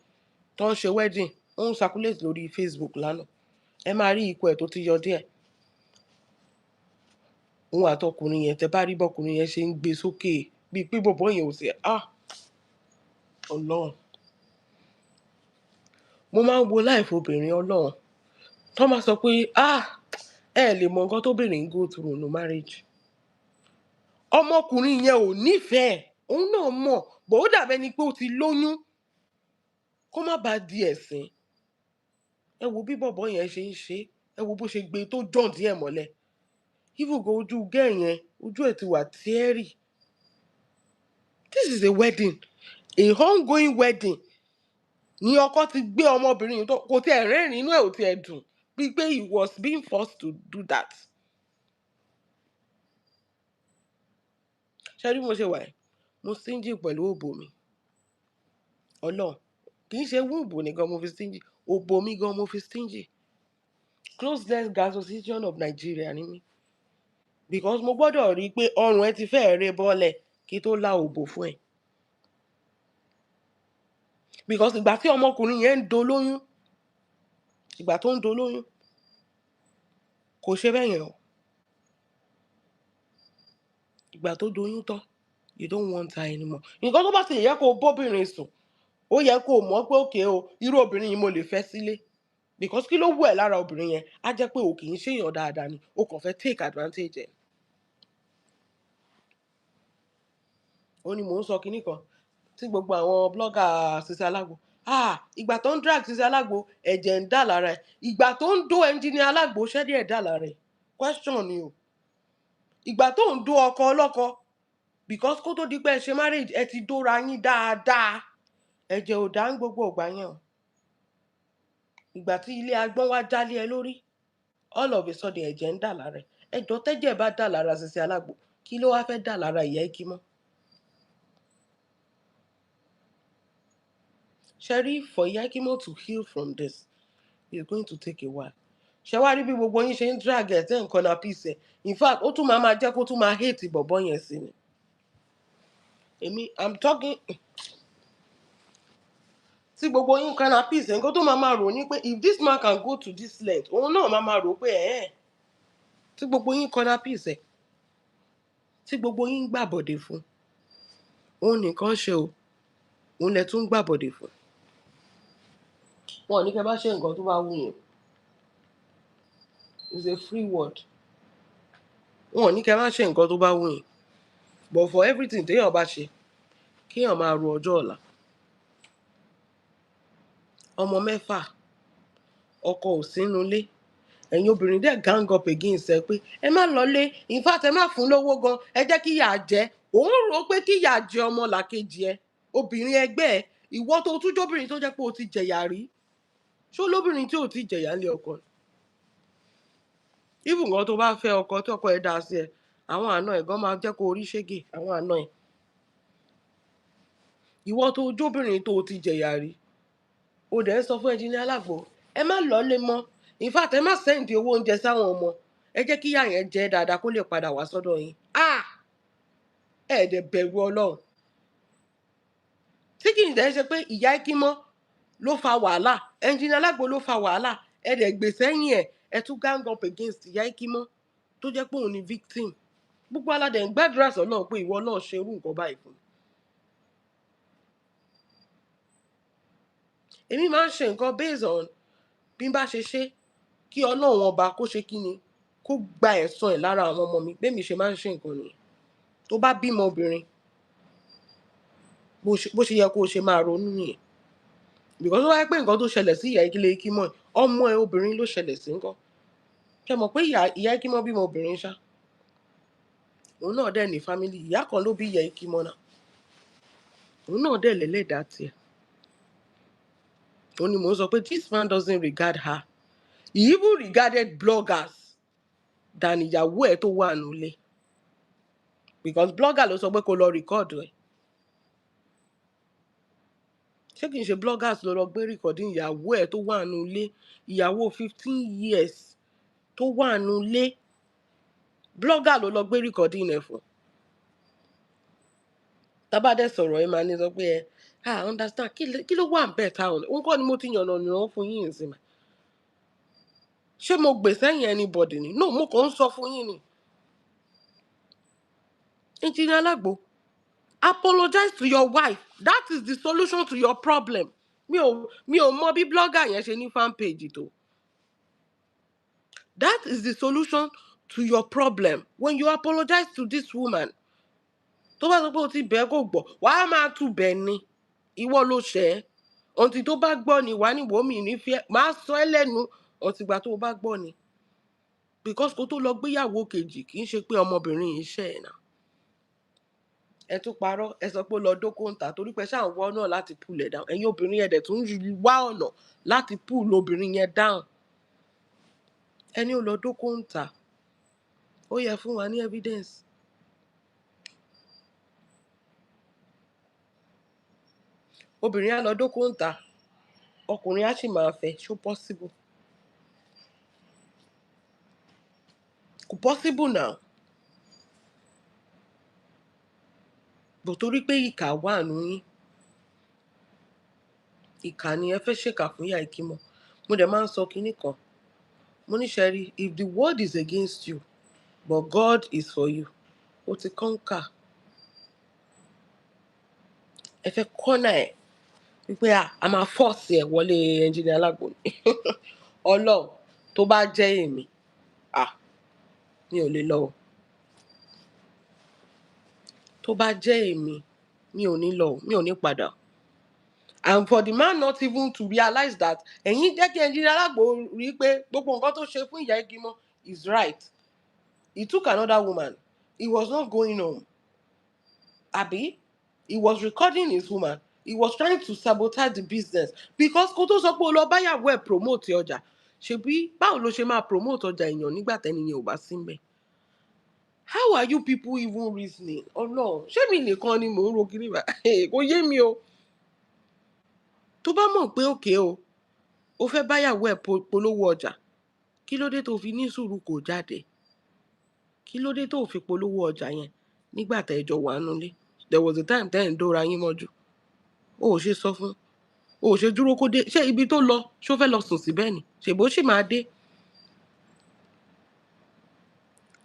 Tó ń ṣe wedding, ó ń circulate lórí Facebook lánàá. Ẹ máa rí ikú ẹ̀ tó ti yọ díẹ̀. Òun àtọkùnrin yẹn, tẹ bá rí bọ́kùnrin yẹn ṣe ń gbé sókè bíi pé bọ̀bọ́ yẹn ò sí Ọlọ́run. Mo máa ń wo life obìnrin Ọlọ́run. Tó máa sọ pé ẹ lè mọ nǹkan tóbìnrin ń go through no marriage. Ọmọkùnrin yẹn ò nífẹ̀ẹ́, òun náà mọ̀, bó dàbẹ́ ni pé ó ti lóyún kó má bàa di ẹ̀sín. Ẹ wo bí bọ̀bọ́ yẹn ṣe ń ṣe, ẹ wo bó ṣe gbé tó dán díẹ̀ mọ́lẹ̀. Ibùgò ojú gẹ́ yẹn, ojú ẹ̀ ti wà teary. This is a wedding, a ongoing wedding. Ní ọkọ ti gbé ọmọbìnrin yìí tó kò tiẹ̀ rẹ́rìn-ín, inú ẹ̀ ò tiẹ̀ dùn bíi pé he was being forced to do that. Ṣé rí mo ṣe wà ẹ́? Mo stingy pẹ̀lú òbò mi. Ọlọ́run, kì í ṣe wúùbù nìkan mo fi stingy, òbò mi gan mo fi stingy. Close Lens Association of Nigeria ni mí. Because mo gbọ́dọ̀ rí i pé ọrùn ẹ ti fẹ́ẹ̀ ré bọ́lẹ̀ kí tó la òbò fún ẹ. because ìgbà tí ọmọkùnrin yẹn ń dolóyún ìgbà tó ń dolóyún kò ṣe bẹ́ẹ̀ yẹn o. Ìgbà tó doyún tán you don't want her anymore. Nǹkan tó bá ti yẹ kó o bóbìnrin sùn ó yẹ kó o mọ̀ pé òkè o irú obìnrin yìí mo lè fẹ́ sílé because kí ló wù ẹ́ lára obìnrin yẹn á jẹ́ pé o kì í ṣèyàn dáadáa ni o kàn fẹ́ take advantage ẹ̀. Ó ní mò ń sọ kinní kan tí gbogbo àwọn blogger Sisi Alagbo ìgbà tó ń drag Sisi Alagbo ẹ̀jẹ̀ ń dà lára ẹ̀ ìgbà tó ń dó engineer Alagbo ṣẹ́dí ẹ̀ dà lára ẹ̀ question ni o. Ìgbà tó ń dó ọkọ ọlọ́kọ because kó tó di pé ẹ ṣe marriage ẹ ti dóra yín dáadáa ẹ̀jẹ̀ ò dá ń gbogbo ìgbà yẹn o. Ìgbà tí ilé agbọ́n wá jálé ẹ lórí all of a sudden ẹ̀jẹ̀ ń dà lára ẹ̀ ẹjọ́ tẹ́jẹ̀ bá dà lára Sisi Alagbo kí ló wá fẹ́ dà lára ìyá Ikimọ́. Sherry, for ìyá Ikimọ́ to heal from this is going to take a while. Ṣé wá rí bí gbogbo yín ṣe ń drag ẹ̀ tẹ́ nǹkan náà peace ẹ̀ in fact ó tún máa jẹ́ kó tún máa hate bọ̀bọ́ yẹn sí ni. I'm talking tí gbogbo yín kan náà peace ẹ̀ nǹkan tó máa rò ní pé if this man can go to this length òun náà máa rò pé tí gbogbo yín kan náà peace ẹ̀ tí gbogbo yín gbàbọ̀dé fún òun nìkan ṣe o òun lẹ tún gbàbọ̀dé fún. Wọn ò ní kẹ́ bá ṣe nǹkan tó bá wù yín. It's a free word. Wọn ò ní kẹ́ má ṣe nǹkan tó bá wù yín. But for everything téèyàn bá ṣe kéèyàn máa ro ọjọ́ ọ̀la. Ọmọ 6 ọkọ ò sínú ilé ẹ̀yin obìnrin dẹ̀ gang up against ẹ pé ẹ má lọlé in fact ẹ má fún lówó gan ẹ jẹ́ kí ìyà jẹ òun rò pé kí ìyà jẹ ọmọ làkejì ẹ obìnrin ẹgbẹ́ ẹ ìwọ tó tún jóbìnrin tó jẹ́ pé o ti jẹ̀yà rí ṣó lóbìnrin tí ò ti jẹ̀yà ńlé ọkọ ni. Even nǹkan tó bá fẹ́ ọkọ tí ọkọ ẹ̀ dá sí ẹ àwọn àna ẹ̀ gan máa jẹ́ kó orí ṣégè àwọn àna ẹ̀. Ìwọ tó jóbìnrin tó ti jẹ̀yà rí o dẹ̀ ń sọ fún engineer Alagbo ẹ má lọlé mọ́ in fact ẹ má send owó oúnjẹ sáwọn ọmọ ẹ jẹ́ kí ìyá yẹn jẹ dáadáa kó lè padà wá sọ́dọ̀ yín. Ẹ dẹ̀ bẹ̀rù Ọlọ́run. Tí kì í dẹ̀ ṣe pé ìyá Ikimọ́ ló fa wàhálà engineer Alagbo ló fa wàhálà ẹ dẹ̀ gbè sẹ́yìn ẹ tún gang up against ìyá Ikimọ́ tó jẹ́ pé òun ni victim. Gbogbo aládẹ̀ ń gbàdúrà sọ́nà pé ìwọ náà ṣe irú nǹkan báyìí fún mi. Èmi máa ń ṣe nǹkan based on bí n bá ṣe ṣe kí Ọlọ́run ọba kó ṣe kí ni kó gba ẹ̀san ẹ̀ lára àwọn ọmọ mi bẹ́mi ṣe máa ń ṣe nǹkan nìyẹn. Tó bá bímọ obìnrin bó ṣe yẹ kó ṣe máa ronú nìyẹn. Because tó bá yẹ pé nǹkan tó ṣẹlẹ̀ sí ìyá Ikimọ́ ọmọ ẹ̀ obìnrin ló ṣẹlẹ̀ sí nǹkan. Ṣé mọ̀ pé ìyá Ikimọ́ bímọ obìnrin ṣá? Òun náà dẹ̀ ní family ìyá kan ló bí ìyá Ikimọ́ náà. Òun náà dẹ̀ lẹ́lẹ́dàá tiẹ̀. Òun ni mò ń sọ pé this man doesn't regard her. He even regarded bloggers than ìyàwó ẹ̀ tó wà nílé. Because blogger ló sọ pé kó lọ record ẹ̀. Ṣé kìí ṣe bloggers ló lọ gbé recording ìyàwó ẹ̀ tó wà nílé ìyàwó 15 years tó wà nílé blogger ló lọ gbé recording ẹ̀ fún. Tábà dẹ̀ sọ̀rọ̀ ẹ máa ní sọ pé understand kí ló wà ń bẹ̀ táwọn òun kọ́ ni mo ti yànnà yàn fún yín sí ma. Ṣé mo gbè sẹ́yìn anybody ni? No, mo kàn ń sọ fún yín ni. Engineer Alagbo, apologize to your wife. That is the solution to your problem. Mi ò mọ bí blogger yẹn ṣe ní fan page tó. That is the solution to your problem. When you apologize to this woman, tó bá sọ pé o ti bẹ́ẹ̀ kò gbọ́ wàá máa tún bẹ́ẹ̀ ni ìwọ ló ṣẹ̀ ẹ́ ọ̀ǹtì tó bá gbọ́ ni wàá ní wòmí nífẹ̀ẹ́ máa sọ ẹ́ lẹ́nu ọ̀ǹtìgbà tó bá gbọ́ ni because kó tó lọ gbéyàwó kejì kì í ṣe pé ọmọbìnrin yìí ṣẹ̀ ẹ̀ náà. Ẹ tún parọ́ ẹ sọ pé ó lọ dóko ń tà torí pé ṣáà ń wọ́ náà láti pull ẹ̀ down ẹ̀yin obìnrin yẹn dẹ̀ tún wá ọ̀nà láti pull obìnrin yẹn down. Ẹni ó lọ dóko ń tà ó yẹ fún wa ní evidence. Obìnrin á lọ dóko ń tà ọkùnrin á sì máa fẹ́ ṣó possible? Kò possible now. Bò torí pé ìkà wà nù yín ìkà ni ẹ fẹ́ ṣèkà fún ìyá ìkímọ́. Mo dẹ̀ máa ń sọ kinní kan, mo ní ṣẹ́rí, if the world is against you but God is for you, ó ti conquer. Ẹ fẹ́ kọ́nà ẹ̀ wípé a máa force ẹ̀ wọlé ẹnjìnì Alagbo ni. Ọlọ́run tó bá jẹ́ èmi, mi ò lè lọ o. Tó bá jẹ́ èmi, mi ò ní lọ o, mi ò ní padà. And for the man not even to realize that ẹ̀yin jẹ́ kí ẹnjìnì Alagbo rí pé gbogbo nǹkan tó ṣe fún ìyá ìkímọ́ is right. He took another woman. He was not going home. Abi, he was recording his woman. He was trying to sabotage the business because kó tó sọ pé o lọ báyàwó ẹ̀ promote ọjà. Ṣebí báwo ló ṣe máa promote ọjà èèyàn nígbà tẹ́niyẹn ò bá sí ńbẹ̀? How are you people even reasoning? Ọlọ́run, ṣé mi nìkan ni mò ń ro kiri bá? Kò yé mi o. Tó bá mọ̀ pé òkè o fẹ́ báyàwó ẹ̀ polówó ọjà, kí ló dé tó fi ní sùúrù kò jáde? Kí ló dé tó fi polówó ọjà yẹn nígbà tẹ́ ẹ jọ wà nulẹ̀? There was a time tẹ́ ẹ̀ ń dóra yín mọ́jú. O ò ṣe sọ fún, o ò ṣe dúró kó dé. Ṣé ibi tó lọ ṣó fẹ́ lọ sùn síbẹ̀ ni? Ṣèbó sì máa dé.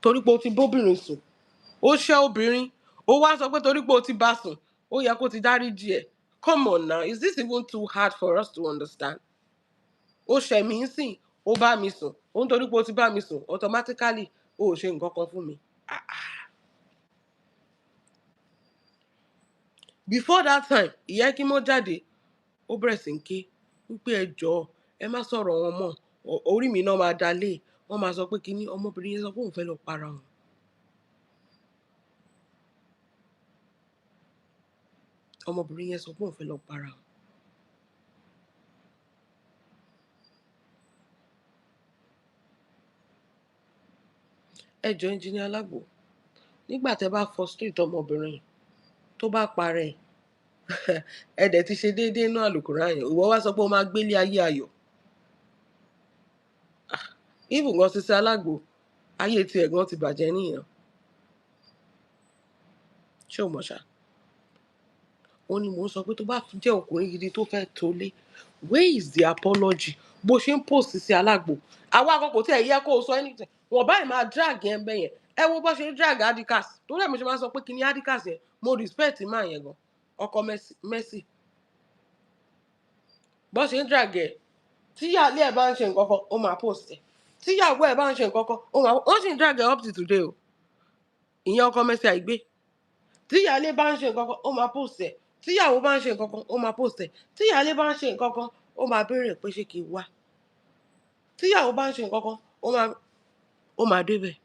Torí pé o ti bóbìnrin sùn, ó ṣẹ́ obìnrin, ó wá sọ pé torí pé o ti bá sùn, ó yẹ kó ti dáríjì ẹ̀. Come on now, is this even too hard for us to understand? Ó ṣẹ̀ mí ń sìn, ó bá mi sùn, ó ń torí pé o ti bá mi sùn, automatically o ò ṣe nǹkan kan fún mi. Before that time, ìyá ìkímọ́ jáde, ó bẹ̀rẹ̀ sí ń ké wípé ẹ jọ̀ọ́, ẹ má sọ̀rọ̀ wọn mọ́, orí mi náà máa dalé, wọ́n máa sọ pé kíní, ọmọbìnrin yẹn sọ pé òun fẹ́ lọ para òun. Ọmọbìnrin yẹn sọ pé òun fẹ́ lọ para òun. Ẹ jọ̀ọ́ ẹnjìnì Alagbo, nígbà tẹ́ bá frustrate ọmọbìnrin tó bá parẹ́ ẹ dẹ̀ ti ṣe déédéé inú àlùkùránì yẹn, ìwọ wá sọ pé o máa gbélé ayé ayọ̀. Even gan Sisi Alagbo, ayé ti ẹ̀gbọ́n ti bàjẹ́ nìyẹn. Ṣé o mọ̀ ṣá? Ó ní mò ń sọ pé tó bá jẹ́ ọkùnrin gidi tó fẹ́ tolé, where is the apology? Bó ṣe ń post Sisi Alagbo, àwa àkọ́kọ́ tí ẹ yẹ kó o sọ anything, wọ́n báyìí máa drag yẹn bẹ́ yẹn. Ẹ wo bó ṣe ń drag Adikas, torí ẹ̀ mo ṣe máa sọ pé kí ni Adikas yẹn, mo respect máa yẹn gan, ọkọ Mercy. Bó ṣe ń drag ẹ̀, tíyàlé ẹ̀ bá ń ṣe nǹkan kan, ó máa post ẹ̀. Tíyàwó ẹ̀ bá ń ṣe nǹkan kan, ó sì ń drag ẹ̀ up to today o. Ìyẹn ọkọ Mercy àìgbé. Tíyàlé bá ń ṣe nǹkan kan, ó máa post ẹ̀. Tíyàwó bá ń ṣe nǹkan kan, ó máa post ẹ̀. Tíyàlé bá ń ṣe nǹkan kan, ó máa béèrè pé ṣé kí n wá. Tíyàwó bá ń ṣe nǹkan kan, ó máa débẹ̀.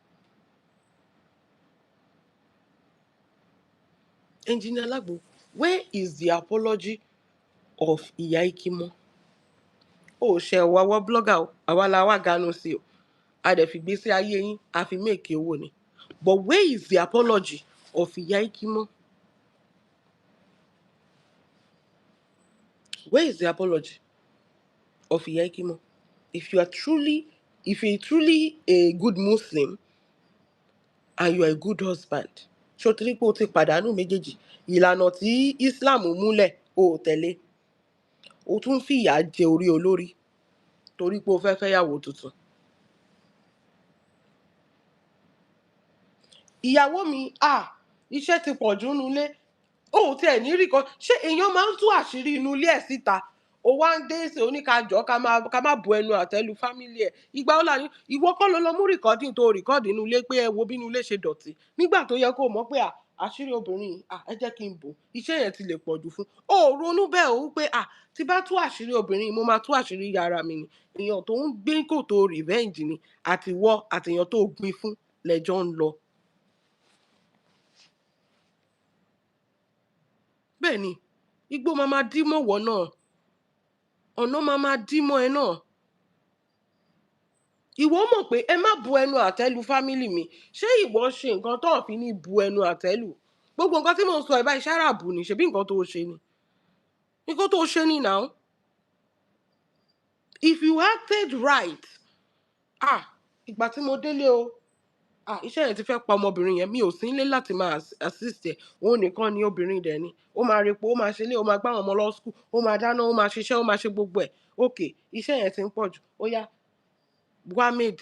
Ẹnjìnì Alagbo, where is the apology of ìyá ìkímọ́? Ó ṣe wọ́wọ́ blogger o, àwa la wá ganu sí o. A dẹ̀ fi gbésí ayé yín, a fi make owó ni. But where is the apology of ìyá ìkímọ́? Where is the apology of ìyá ìkímọ́? If you're truly a good Muslim and you are a good husband, ṣó tí pé o ti pàdánù méjèèjì, ìlànà tí Islam múlẹ̀ o ò tẹ̀lé, o tún fìyà jẹ orí olórí torí pé o fẹ́ fẹ́yàwó tuntun. Ìyàwó mi, iṣẹ́ ti pọ̀ jù nínú ilé, o ò tiẹ̀ ní rí kan. Ṣé èèyàn máa ń tú àṣírí inú ilé ẹ̀ síta? O wá ń dé ṣe oníkàjọ́ ká má bu ẹnu àtẹ́lu fámílì ẹ̀. Ìgbà wo la ní ìwọ kọ́ ló lọ mú recording tó record inú ilé pé ẹ wo bí inú ilé ṣe dọ̀tí. Nígbà tó yẹ kó mọ̀ pé àṣírí obìnrin yìí, ẹ jẹ́ kí n bò. Iṣẹ́ yẹn ti lè pọ̀ jù fún. O ò ronú bẹ́ẹ̀ o wípé tí bá tú àṣírí obìnrin, mo máa tú àṣírí ara mi ni. Èèyàn tó ń gbé kòtò revenge ni, àtiwọ́ àtèèyàn tó gbin fún lẹ́jọ́ ń lọ. Bẹ́ẹ̀ ni, igbó máa dí mọ́ wọ́ náà. Ọ̀nà máa dí mọ́ ẹ náà. Ìwọ mọ̀ pé ẹ má bu ẹnu àtẹ́lu fámílì mi. Ṣé ìwọ ṣe nǹkan tó fi ní bu ẹnu àtẹ́lu? Gbogbo nǹkan tí mò ń sọ ẹ̀ báyìí ṣáràbù ni, ṣebí nǹkan tó ṣe ni. Nǹkan tó ṣe ni now. If you acted right, ìgbà tí mo délé o, iṣẹ́ yẹn ti fẹ́ pa ọmọbìnrin yẹn, mi ò sí nílé láti máa assist ẹ̀, òun nìkan ni obìnrin dẹ̀ ni, ó máa repo, ó máa ṣe ilé, ó máa gbá àwọn ọmọ lọ school, ó máa dáná, ó máa ṣiṣẹ́, ó máa ṣe gbogbo ẹ̀. Ok, iṣẹ́ yẹn ti ń pọ̀ jù, ó yá wá maid.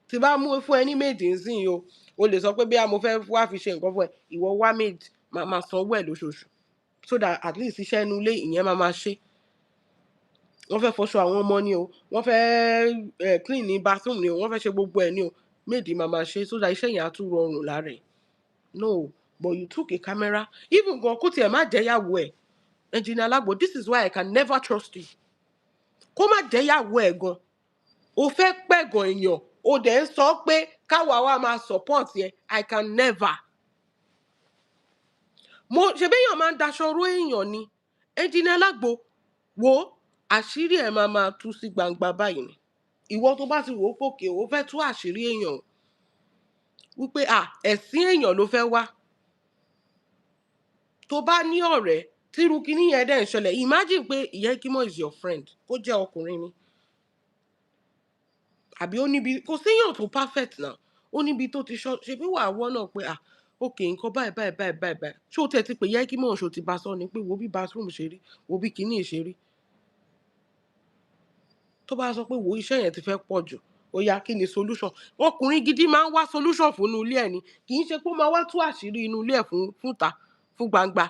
Tí bá mú fún ẹ ní maid nsìn o lè sọ pé bí mo fẹ́ wá fi ṣe nǹkan fún ẹ, ìwọ wá maid, máa sanwó ẹ̀ lóṣooṣù, so that at least iṣẹ́ inú ilé ìyẹn máa ṣe. Wọ́n fẹ́ fọṣọ àwọn ọmọ ni o, wọ́n fẹ́ clean ní bathroom ni o, wọ́n fẹ́ ṣe gbogbo ẹ̀ ni o, maid máa ṣe, so that iṣẹ́ yẹn á tún rọrùn lára ẹ̀. No, but you took a camera, even gan kó tiẹ̀ má jẹ́yàwó ẹ̀, Engineer Alagbo, this is why I can never trust you. Kó má jẹ́yàwó ẹ̀ gan, o fẹ́ pẹ̀gàn èèyàn, o dẹ̀ ń sọ pé káwa wa máa support yẹn, I can never. Ṣebí èèyàn máa ń daṣọ ró èèyàn ni. Engineer Alagbo, wo àṣírí ẹ̀ máa tú sí gbangba báyìí ni. Ìwọ tó bá ti wò ó pòkè, o fẹ́ tú àṣírí èèyàn wípé ẹ̀sìn èèyàn ló fẹ́ wá. Tó bá ní ọ̀rẹ́ tírú kíní yẹn dẹ̀ ń ṣẹlẹ̀, imagine pé Iyekimo is your friend, kó jẹ́ ọkùnrin ni. Àbí ó níbi, kò séèyàn tó perfect náà, ó níbi tó ti ṣebí wàá wọ́ náà pé ok, nǹkan báyìí. Ṣé o tẹ̀ ti pè Iyekimo, ṣé o ti bá sọ ni pé wo bí bathroom ṣe rí, wo bí kíní ṣe rí. Tó bá sọ pé wo iṣẹ́ yẹn ti fẹ́ pọ̀ jù, ó yá kí ni solution. Ọkùnrin gidi máa ń wá solution fún inú ilé ẹ̀ ni, kì í ṣe pé ó máa wá tú àṣírí inú ilé ẹ̀ fún ta, fún gbangba.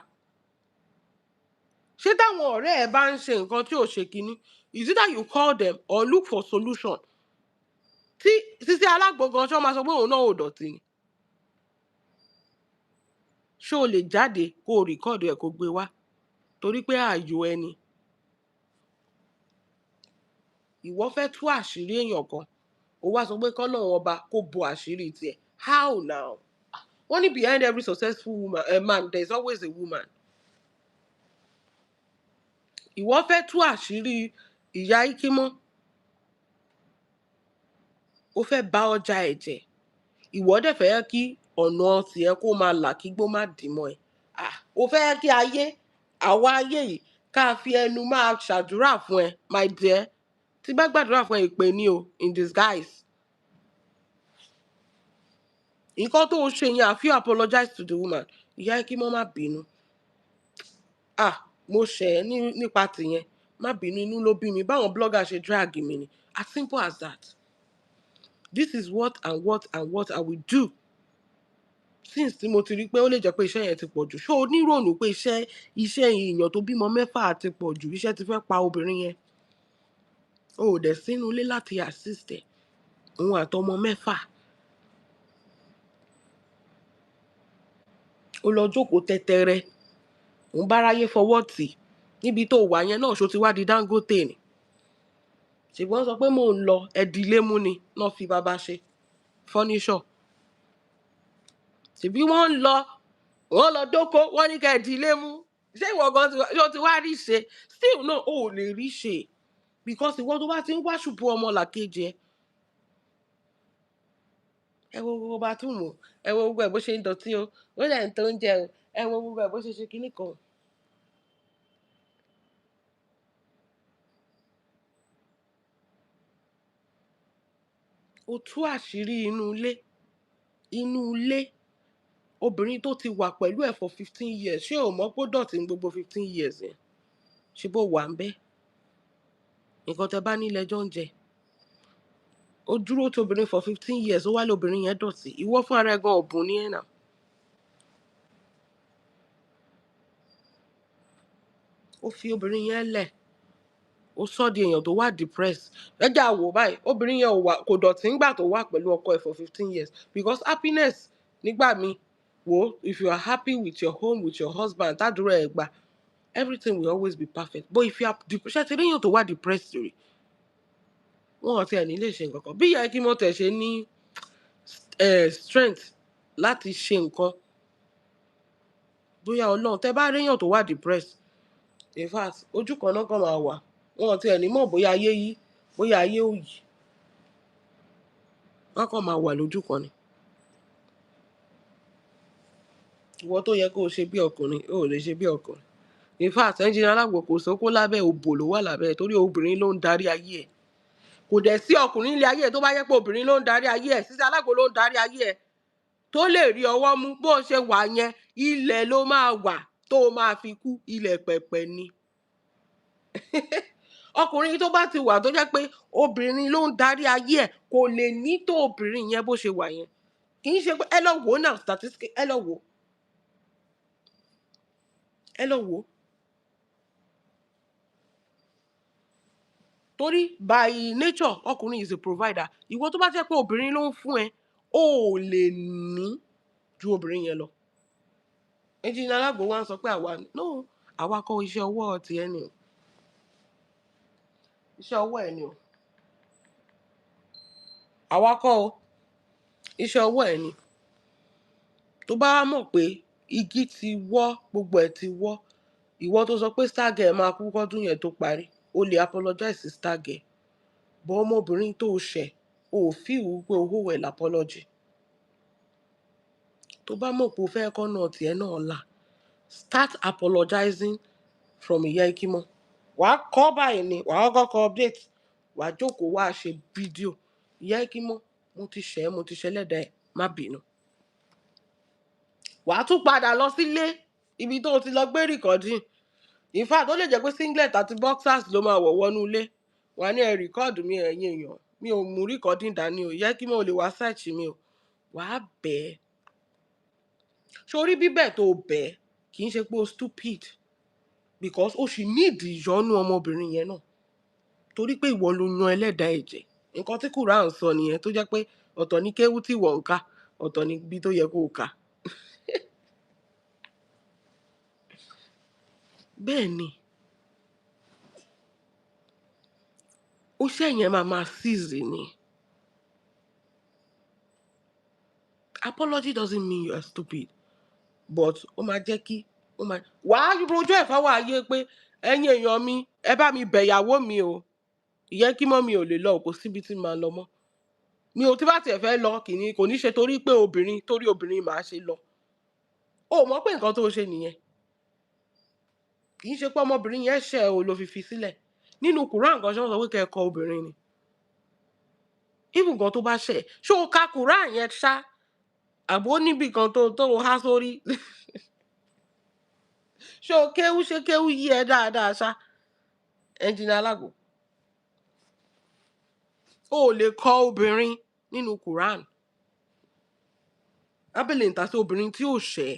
Ṣé táwọn ọ̀rẹ́ ẹ̀ bá ń ṣe nǹkan tí ò ṣe kíní, is it that you call them or look for solution? Tí Sisi Alagbo gan ṣọ́ máa sọ pé òun náà ò dọ̀tí ni. Ṣé o lè jáde kó o record ẹ̀ kó gbé wá torí pé ààyò ẹni? Ìwọ fẹ́ tú àṣírí èèyàn kan, ó wá sọ pé k'Ọlọ́run ọba kó bo àṣírí tiẹ̀. How now? Wọ́n ní behind every successful man there is always a woman. Ìwọ fẹ́ tú àṣírí ìyá Ikimo, ó fẹ́ bà ọjà ẹ̀ jẹ́, ìwọ dẹ̀ fẹ́ kí ọ̀nà tiẹ̀ kó máa là kí gbó má dì mọ́ ẹ. Ó fẹ́ kí àwa ayé yìí ká fi ẹnu máa ṣàdúrà fún ẹ, my dear. Tí bá gbàdúrà fún ẹ, ìpè ní o, in disguise. Nǹkan tó ṣe yẹn, I feel apologize to the woman. Ìyá Ikimo má bínú. Mo ṣẹ̀ ẹ́ nípa tìyẹn, má bínú, inú ló bí mi, báwọn blogger ṣe drag mi ni, as simple as that. This is what I will do since tí mo ti rí pé ó lè jẹ́ pé iṣẹ́ yẹn ti pọ̀ jù. Ṣé o ní ìrònú pé iṣẹ́ èèyàn tó bímọ 6 ti pọ̀ jù, iṣẹ́ ti fẹ́ pa obìnrin yẹn? O ò dẹ̀ sínú ilé láti assist ẹ̀, òun àtọmọ 6. Ó lọ jókòó tẹ́tẹ́rẹ́, òun báráyé fọwọ́ tì, níbi tó wà yẹn náà ṣó ti wá di Dangote ni. Ṣùgbọ́n sọ pé mò ń lọ, ẹ̀dílé mú ni náà fi bàbá ṣe furniture. Ṣèbí wọ́n lọ dóko, wọ́n ní ká ẹ̀dílé mú. Ṣé ìwọ gan ti wá rí ṣe? Still náà o ò lè rí ṣe, because ìwọ tó bá ti ń wá ṣùbú ọmọ làkejì ẹ. Ẹ wo gbogbo bathroom o, ẹ wo gbogbo ẹ̀ bó ṣe ń dọ̀tí o, ó dẹ̀ ń tó oúnjẹ o, ẹ wo gbogbo ẹ̀ bó ṣe kíní kan. O tú àṣírí inú ilé. Obìnrin tó ti wà pẹ̀lú ẹ̀ for 15 years, ṣé o mọ̀ pé ó dọ̀tí ní gbogbo 15 years yẹn? Ṣé bó wà ń bẹ́? Nǹkan tẹ bá nílẹ̀ jọ ń jẹ. Ó dúró tí obìnrin for 15 years, ó wá lóbìnrin yẹn dọ̀tí. Ìwọ fún ara ẹ gan ọ̀bùn ní ẹ̀ náà. Ó fi obìnrin yẹn lẹ̀, ó sọ di èèyàn tó wà depressed. Ẹjẹ́ àwò báyìí, obìnrin yẹn kò dọ̀tí nígbà tó wà pẹ̀lú ọkọ ẹ̀ for 15 years, because happiness nígbà míì, if you are happy with your home, with your husband, tádúrà ẹ̀ gbà, everything will always be perfect. But if you are depressed, ṣé ti rí èèyàn tó wà depressed rí? Wọn ò tiẹ̀ ní lè ṣe nǹkan kan. Bí ìyá Ikimo tẹ̀ ṣe ní strength láti ṣe nǹkan, bóyá Ọlọ́run, tẹ bá rí èèyàn tó wà depressed, in fact ojú kan náà kàn máa wà, wọn ò tiẹ̀ ní mọ̀ bóyá ayé yí, bóyá ayé ò yí, wọ́n kàn máa wà lójú kan ni. Ìwọ tó yẹ kó o ṣe bí ọkùnrin, o ò lè ṣe bí ọkùnrin. In fact, Engineer Alagbo kò sóko lábẹ́, òbò ló wà lábẹ́, torí obìnrin ló ń darí ayé ẹ̀. kò dẹ̀ sí ọkùnrin ilé ayé ẹ̀ tó bá jẹ́ pé obìnrin ló ń darí ayé ẹ̀, Sisi Alagbo ló ń darí ayé ẹ̀, tó lè rí ọwọ́ mú. Bó ṣe wà yẹn, ilẹ̀ ló máa wà tó máa fi kú, ilẹ̀ pẹ̀pẹ̀ ni. Ọkùnrin tó bá ti wà tó jẹ́ pé obìnrin ló ń darí ayé ẹ̀ kò lè ní tó obìnrin yẹn bó ṣe wà yẹn. Kì í ṣe pé ẹ lọ wò ó náà, statistics, ẹ lọ wò ó. Ẹ lọ wò ó. Torí by nature ọkùnrin is a provider. Ìwọ tó bá jẹ́ pé obìnrin ló ń fún ẹ, o ò lè ní ju obìnrin yẹn lọ. Engineer Alagbo wá ń sọ pé àwa kọ́ iṣẹ́ ọwọ́ ti ẹ ni o. Iṣẹ́ ọwọ́ ẹ ni o. Àwa kọ́ o. Iṣẹ́ ọwọ́ ẹ ni. Tó bá mọ̀ pé igi ti wọ́, gbogbo ẹ̀ ti wọ́, ìwọ tó sọ pé star girl máa kú kọ́dún yẹn tó parí, o lè apologize sí star girl. Bọ́ ọmọbìnrin tó ṣẹ̀, o ò feel pé o owe ẹ̀ apology. Tó bá mọ̀ pé o fẹ́ kọ́ náà tiẹ̀ náà là, start apologizing from Ìyá Ikimo. Wàá kọ́ báyìí ni, wàá kọ́kọ́ update, wàá jókòó wá ṣe fídíò. Ìyá Ikimo, mo ti ṣẹlẹ́dàá ẹ̀, má bínú. Wàá tún padà lọ sílé ibi tó ti lọ gbé recording. In fact, ó lè jẹ́ pé singlet àti boxers ló máa wọ̀ wọnú ilé. Wàá ní ẹ record mi ẹ̀yin èèyàn, mi ò mú recording dání o, Ìyá Ikimo ò lè wá search mi o. Wàá bẹ̀ẹ́. Sórí bíbẹ̀ tó bẹ̀ẹ́ kì í ṣe pé o stupid, because o sì need ìyọ́nú ọmọbìnrin yẹn náà. Torí pé ìwọ ló yan ẹlẹ́dàá ẹ̀jẹ̀. Nǹkan tí Quran sọ nìyẹn, tó jẹ́ pé ọ̀tọ̀ ní kéwú tí wọ́n ń kà, ọ̀tọ̀ ní bí tó yẹ kó o kà. Bẹ́ẹ̀ ni, ó ṣẹ̀yẹn máa cease ni. Apology doesn't mean you are stupid, but ó máa jẹ́ kí wàá rojọ́ ẹ̀ fáwọn ayé pé ẹ̀yin èèyàn mi, ẹ bá mi bẹ̀yàwó mi o. Ìyá Ikimo mi ò lè lọ, kò síbi tí màá lọ mọ́. Mi ò tí bá tiẹ̀ fẹ́ lọ, kò ní ṣe torí obìnrin màá ṣe lọ. O mọ̀ pé nǹkan tó ṣe nìyẹn. Kì í ṣe pé ọmọbìnrin yẹn ṣẹ̀ o ló fi sílẹ̀. Nínú Quran kan ṣe wọ́n sọ pé kẹ́ ẹ kọ obìnrin ni. Even gan tó bá ṣẹ̀, ṣé o ka Quran yẹn ṣá? Àbó níbi kan tó há sórí. Ṣé kéwú yí ẹ dáadáa ṣá? Engineer Alagbo. O lè kọ obìnrin nínú Quran. Abẹ́lẹ̀ ń ta sí obìnrin tí ò ṣẹ̀.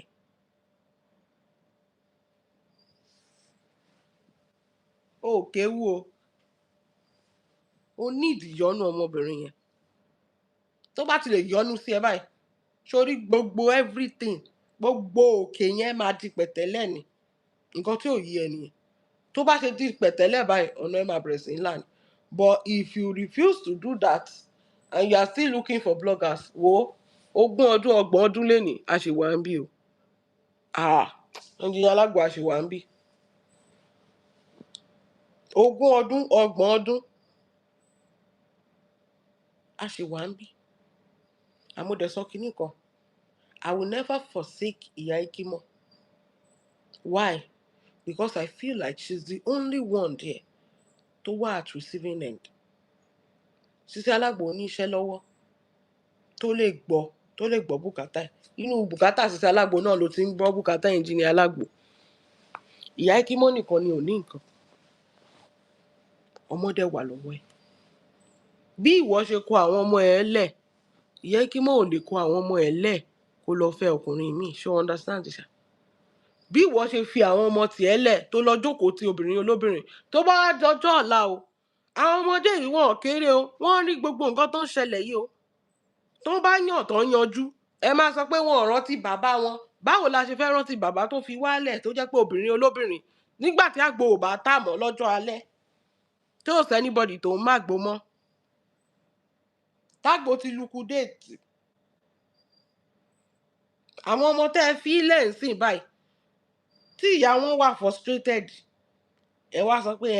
O kéwú o. O need ìyọ́nú ọmọbìnrin yẹn. Tó bá ti lè yọ́nú sí ẹ báyìí, sórí gbogbo everything, gbogbo òkè yẹn máa di pẹ̀tẹ́lẹ̀ ni. Nǹkan tí ò yí ẹ nìyẹn. Tó bá ṣe di pẹ̀tẹ́lẹ̀ báyìí, ọ̀nà ẹ máa bẹ̀rẹ̀ sí ńlá ni. But if you refuse to do that and you are still looking for bloggers, wo 20 ọdún 30 ọdún lénìí, a ṣì wà ń bí o. Engineer Alagbo, a ṣì wà ń bí. 20 ọdún 30 ọdún, a ṣì wà ń bí. Àmúdẹ̀sọ kìíní kan, I will never forsake Ìyá Ikimo. Why? Because I feel like she's the only one there tó wà at receiving end. Sisi Alagbo ní iṣẹ́ lọ́wọ́ tó lè gbọ́ bùkátà ẹ̀. Inú bùkátà Sisi Alagbo náà ló ti ń gbọ́ bùkátà Engineer Alagbo. Ìyá Ikimo nìkan ni ò ní nǹkan. Ọmọdé wà lọ́wọ́ ẹ̀. Bí ìwọ ṣe kó àwọn ọmọ ẹ̀ lẹ̀, Ìyá Ikimo ò lè kó àwọn ọmọ ẹ̀ lẹ̀ kó lọ fẹ́ ọkùnrin míì. Ṣé o understand ṣá? Bí ìwọ ṣe fi àwọn ọmọ tiẹ̀ lẹ̀ tó lọ jókòó ti obìnrin olóbìnrin, tó bá dọjọ́ ọ̀la o, àwọn ọmọdé yìí wọ́n kéré o, wọ́n rí gbogbo nǹkan tó ń ṣẹlẹ̀ yìí o. Tó bá yàn tó ń yanjú, ẹ máa sọ pé wọn ò rántí bàbá wọn. Báwo la ṣe fẹ́ rántí bàbá tó fi wálẹ̀ tó jẹ́ pé obìnrin olóbìnrin, nígbà tí àgbo ò bá tà mọ́ lọ́jọ́ alẹ́, tí ò sẹ́nibọ̀dì tó ń mágbo mọ́, tágbo ti liquidate. Àwọn ọmọ tẹ́ ẹ fi ilẹ̀ ń sìn báyìí, tí ìyá wọn wà frustrated, ẹ wá sọ pé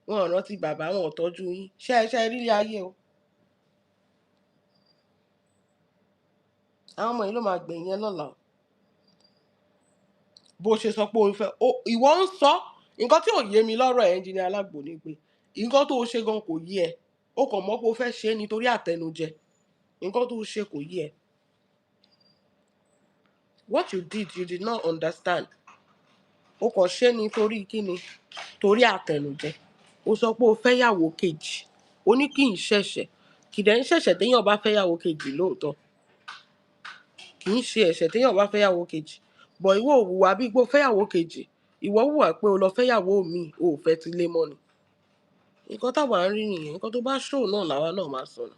wọn ò rántí bàbá, wọn ò tọ́jú yín. Ṣe rí ilé ayé o. Àwọn ọmọ yìí ló máa gbẹ̀yìn ẹ lọ́la. Bó ṣe sọ pé o fẹ́, ìwọ ń sọ nǹkan tí ò yé mi lọ́rọ̀ Engineer Alagbo ni pé nǹkan tó ṣe gan kò yé ẹ. ó kàn mọ̀ pé ó fẹ́ ṣe é nítorí àtẹnujẹ nǹkan tó ṣe kò yé ẹ. What you did not understand. Ó kàn ṣe é nítorí kíni, torí àtẹnujẹ. Ó sọ pé ó fẹ́ yàwó kejì, ó ní kì í ṣẹ̀ṣẹ̀, kì dẹ̀ ń ṣẹ̀ṣẹ̀ téèyàn bá fẹ́ yàwó kejì lóòótọ́, kì í ṣe ẹ̀ṣẹ̀ téèyàn bá fẹ́ yàwó kejì, bọ̀ ìwọ ò hùwà bíi pé o fẹ́ yàwó kejì, ìwọ hùwà pé o lọ fẹ́ yàwó míì, o ò fẹ́ ti lé mọ́ ni. Nǹkan táwa ń rí nìyẹn, nǹkan tó bá show náà làwa náà máa sọ ni.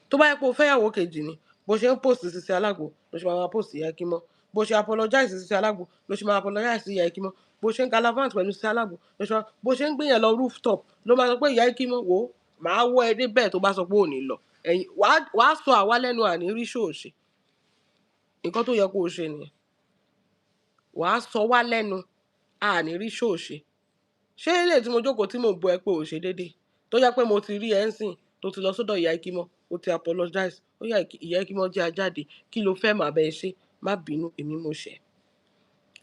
Tó bá yẹ pé o fẹ́ yàwó kejì ni, bó ṣe ń post Sisi Alagbo ló ṣe máa post Ìyá Ẹkímọ́, bó ṣe apologize Sisi Alagbo ló ṣe máa apologize sí Ìyá Ẹkímọ́, bó ṣe ń galavant pẹ̀lú Sisi Alagbo ló ṣe máa, bó ṣe ń gbé yẹn lọ rooftop ló máa sọ pé Ìyá Ẹkímọ́ wò ó, màá wọ ẹ dé bẹ́ẹ̀ tó bá sọ pé ò ní lọ. Ẹ̀yin wàá sọ àwa lẹ́nu àní rí ṣòṣe. Nǹkan tó yẹ kó o ṣe nìyẹn. Wàá sọ wá lẹ́nu àní rí ṣòṣe. Ṣé ilé tí mo jókòó tí mò ń bọ ẹ pé ò ṣe déédéé, tó jẹ́ pé mo ti rí ẹ ń sìn tó ti lọ sọ́dọ̀ Ìyá Ẹkímọ́, ó ti apologize, ó yá Ìyá Ẹkímọ́ jẹ́ ajáde, kí ló fẹ́ màá bẹ́ẹ̀ ṣe, má bínú, èmi mo ṣẹ̀.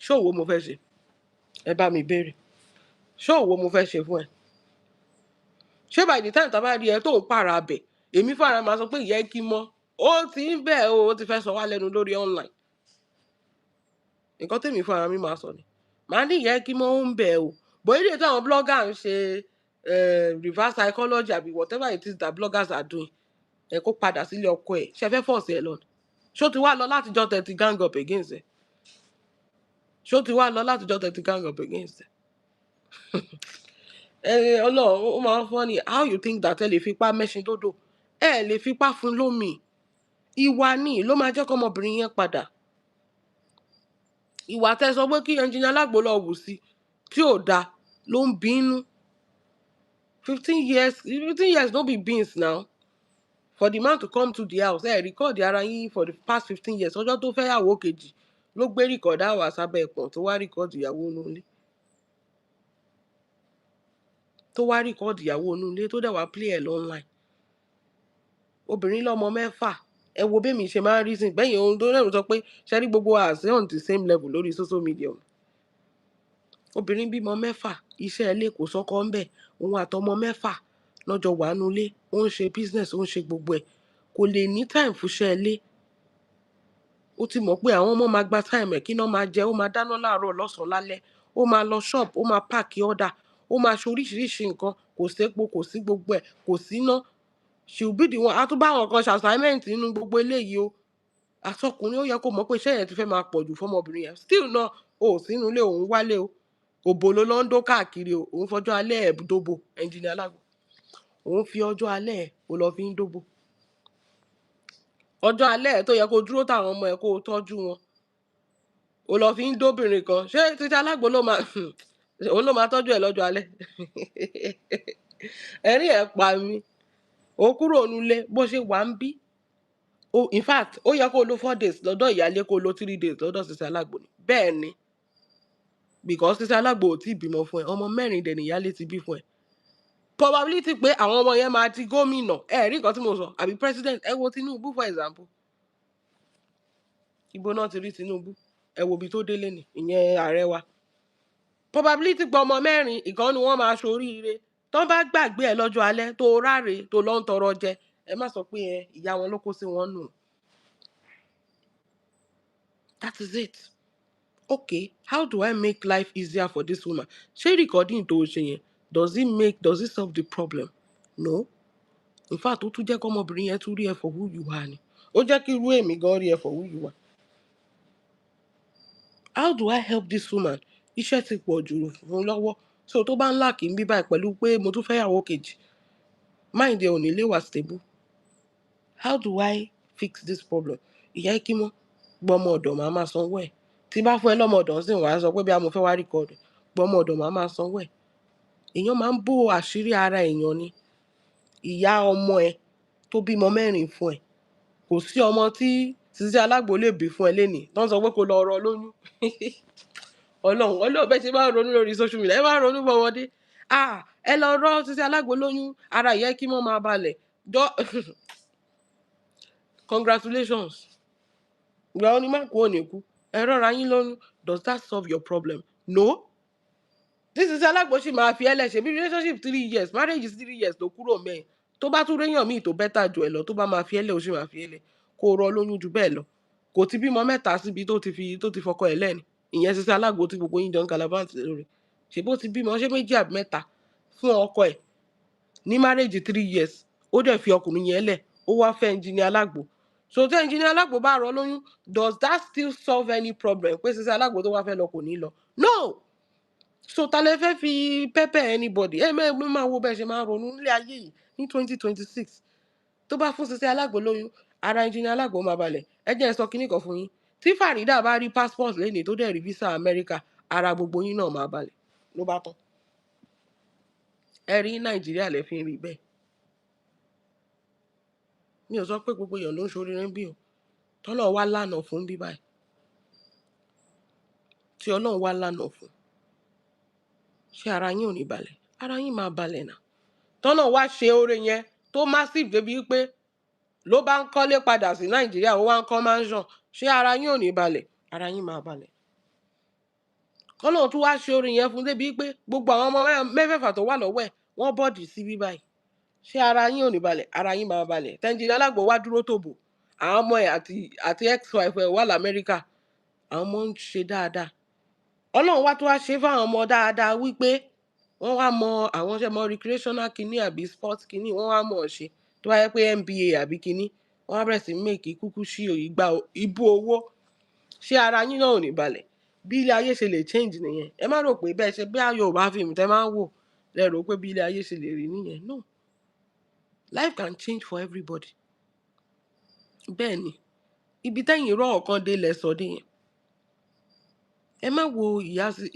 Ṣé òwò mo fẹ́ ṣe? Ẹ bá mi béèrè. Ṣé òwò mo fẹ́ ṣe fún ẹ? Ṣé by the time tá a bá rí ẹ tó ń pààrà abẹ, èmi fúnra máa sọ pé Ìyá Ẹkímọ́ ó ti ń bẹ̀ ó ti fẹ́ sọ wá lẹ́nu lórí online. Nǹkan tèmi fúnra mi máa sọ ni. Màá ní Ìyá Ẹkímọ́ ó ń bẹ̀ o. Bó ilé tí àwọn blogger ń ṣe reverse psychology àbí whatever it is that bloggers are doing, ẹ kó padà sílé ọkọ ẹ, ṣe fẹ́ force ẹ lọ ni. Ṣó ti wá lọ látijọ́ tẹ́ ti gang up against ẹ? Ṣó ti wá lọ látijọ́ tẹ́ ti gang up against ẹ? Ọlọ́run ó máa ń funny, how you think that ẹ lè fipá mẹ́ṣin dódò? Ẹ lè fipá fún lómi. Ìwà ni ló máa jẹ́ kọ́mọbìnrin yẹn padà. Ìwà tẹ́ sọ pé kí Engineer Alagbo lọ wù sí tí ò da ló ń bínú. 15 years no be beans now. For the man to come to the house, record ara yín for the past 15 years. Ọjọ́ tó fẹ́ yàwó kejì ló gbé record àwà sábẹ́ ẹ̀pọ̀n tó wá record ìyàwó inú ilé. Tó wá record ìyàwó inú ilé tó dẹ̀ wá play ẹ̀ online. Obìnrin lọ́mọ 6. Ẹ wo bẹ́ẹ̀ mi ṣe máa ń reason. Bẹ́yìn ohun tó rẹ̀ sọ pé ṣe rí gbogbo àṣẹ on the same level lórí social media. Obìnrin bímọ 6, iṣẹ́ ilé kò sọ́kọ ń bẹ̀, òun àtọmọ 6 lọ́jọ́ wà nú ilé, ó ń ṣe business, ó ń ṣe gbogbo ẹ̀. Kò lè ní time fún iṣẹ́ ilé. Ó ti mọ̀ pé àwọn ọmọ máa gba time ẹ̀ kí iná máa jẹ, ó máa dáná láàárọ̀ lọ́sàn-án lálẹ́, ó máa lọ shop, ó máa pack order, ó máa ṣe oríṣiríṣi nǹkan, kò sépo, kò sí gbogbo ẹ̀, kò sí iná. She will be the one. A tún bá àwọn kan ṣe assignment nínú gbogbo eléyìí o. Àsọkùnrin ó yẹ kó mọ̀ pé iṣẹ́ yẹn ti fẹ́ máa pọ̀jù fọ́mọbìnrin yẹn. Still náà, o ò sínú ilé, òun wálé o. Òbò ló lọ ń dó káàkiri o. Òun fọjọ́ alẹ́ ẹ̀ dóbo, Engineer Alagbo. Òun fi ọjọ́ alẹ́ ẹ̀ ó lọ fi ń dóbo. Ọjọ́ alẹ́ ẹ̀ tó yẹ kó dúró táwọn ọmọ ẹ̀ kó tọ́jú wọn, ó lọ fi ń dóbìnrin kan. Ṣé Sisi Alagbo ló máa òun ló máa tọ́jú ẹ̀ lọ́jọ́ alẹ́? Ẹ̀rín ẹ̀ pa mi. Ó kúrò nílé bó ṣe wà ń bí. In fact, ó yẹ kó lo 4 days lọ́dọ̀ ìyálé, kó lo 3 days lọ́dọ̀ Sisi Alagbo ni. Bẹ́ẹ̀ ni. Because Sisi Alagbo ò tí ì bímọ fún ẹ. Ọmọ 4 dẹ̀ ni ìyálé ti bí fún ẹ. Probability pé àwọn ọmọ yẹn máa di gómìnà, ẹ rí nǹkan tí mo sọ, àbí president. Ẹ wo Tinubu for example. Ibo náà ti rí Tinubu. Ẹ wo ibi tó délé ni, ìyẹn ààrẹ wa. Probability pé ọmọ 4 ìkan ni wọ́n máa ṣoríire. Tán bá gbàgbé ẹ lọ́jọ́ alẹ́ tó ráre tó lọ ń tọrọ jẹ, ẹ má sọ pé ìyá wọn ló kó sí wọn nù. That is it. Okay, how do I make life easier for this woman? Ṣé recording tó ṣe yẹn, does it solve the problem? No. In fact, ó tún jẹ́ kọ́mọbìnrin yẹn tún rí ẹ for who you are ni. Ó jẹ́ kí irú èmi gan rí ẹ for who you are. How do I help this woman? Iṣẹ́ ti pọ̀ jù fún lọ́wọ́. So tó bá ń lack ń bí báyìí pẹ̀lú pé mo tún fẹ́ yàwó kejì, mind ẹ ò ní lè wà stable. How do I fix this problem? Ìyá Ẹkímọ́, gbọ́mọ ọ̀dọ̀ màá máa sanwó ẹ̀. Tí bá fún ẹ lọ́mọ ọ̀dọ̀ sì wàá sọ pé bí a mo fẹ́ wá record, gbọ́mọ ọ̀dọ̀ màá máa sanwó ẹ̀. Èèyàn máa ń bò àṣírí ara èèyàn ni. Ìyá ọmọ ẹ tó bímọ 4 fún ẹ, kò sí ọmọ tí Sisi Alagbo lè bí fún ẹ lénìí tán sọ pé kó lọ rọ lóyún. Ọlọ́run bẹ́ẹ̀ ṣe máa ń ronú lórí social media, ẹ máa ń ronú bọ́mọdé. Ẹ lọ rọ Sisi Alagbo lóyún, ara Ìyá Ẹkímọ́ máa balẹ̀. Congratulations. Ìgbà wo ni má kú òní kú? Ẹ rọra yín lóyún. Does that solve your problem? No. tí Sisi Alagbo sì máa fi ẹlẹ́ ṣe bí relationship 3 years marriage is 3 years tó kúrò mẹ́ẹ̀ tó bá tún réyàn míì tó bẹ́tà jù ẹ lọ tó bá máa fi ẹlẹ́ ó sì máa fi ẹlẹ́ kó rọ lóyún jù bẹ́ẹ̀ lọ kò ti bímọ mẹ́ta síbi tó ti fọkọ ẹ̀ lẹ́ni ìyẹn Sisi Alagbo tí gbogbo yín jọ ń kalabáǹtì lórí ṣe bó ti bímọ ṣé méjì àbí mẹ́ta fún ọkọ ẹ̀ ní marriage 3 years ó dẹ̀ fi ọkùnrin yẹn lẹ̀ ó wá fẹ́ Engineer Alagbo so tí Engineer Alagbo bá rọ lóyún does that still solve any problem pé Sisi Alagbo tó wá fẹ́ lọ kò ní lọ no so ta lẹ fẹ́ fi pẹ́pẹ́ anybody máa wo bẹ́ẹ̀ ṣe máa ronú nílé ayé yìí ní 2026 tó bá fún Sisi Alagbo lóyún ara Engineer Alagbo máa balẹ̀ ẹ jẹ́ sọ kinní kan fún yín tí Farida bá rí passport lẹ́nìí tó dẹ̀ rí visa America ara gbogbo yín náà máa balẹ̀ ló bá tán ẹ rí Nàìjíríà lẹ fi ń rí bẹ́ẹ̀ mi ò sọ pé gbogbo èèyàn ló ń ṣoríire ń bí o tọ́lọ́ wá lànà fún bí báyìí tí Ọlọ́run wá lànà fún ṣé ara yín ò ní balẹ̀ ara yín máa balẹ̀ náà tọ́lọ́ wá ṣe oore yẹn tó massive débi pé ló bá ń kọ́lé padà sí Nàìjíríà ó wá ń kọ́ mansion ṣé ara yín ò ní balẹ̀ ara yín máa balẹ̀ kọ́lọ́ tún wá ṣe oore yẹn fún débi pé gbogbo àwọn ọmọ mẹ́fẹ̀ẹ̀fà tó wà lọ́wọ́ ẹ̀ wọ́n bọ́ọ̀dì sí bí báyìí ṣé ara yín ò ní balẹ̀ ara yín máa balẹ̀ Engineer Alagbo wá dúró tòbò àwọn ọmọ ẹ̀ àti ex-wife ẹ̀ wà l'Amẹ́ríkà àwọn ọmọ ń ṣe dáadáa Ọlọ́run wá tó wá ṣe fáwọn ọmọ dáadáa wípé wọ́n wá mọ àwọn ṣe mọ recreational kinní àbí sports kinní wọ́n wá mọ̀ ọ́ ṣe tó wáyé pé MBA àbí kinní wọ́n wá bẹ̀rẹ̀ sí méèkì kúkú sí ìgbà ibú owó ṣé ara yín náà ò ní balẹ̀ bí ilé ayé ṣe lè change nìyẹn ẹ má rò pé bẹ́ẹ̀ ṣe bí Yorùbá fíìmù tẹ́ máa ń wò lẹ rò pé bí ilé ayé ṣe lè rí nìyẹn no life can change for everybody bẹ́ẹ̀ ni ibi tẹ́yìn rọ̀ ọ̀kan dé lẹ sọ dé yẹn ẹ má wo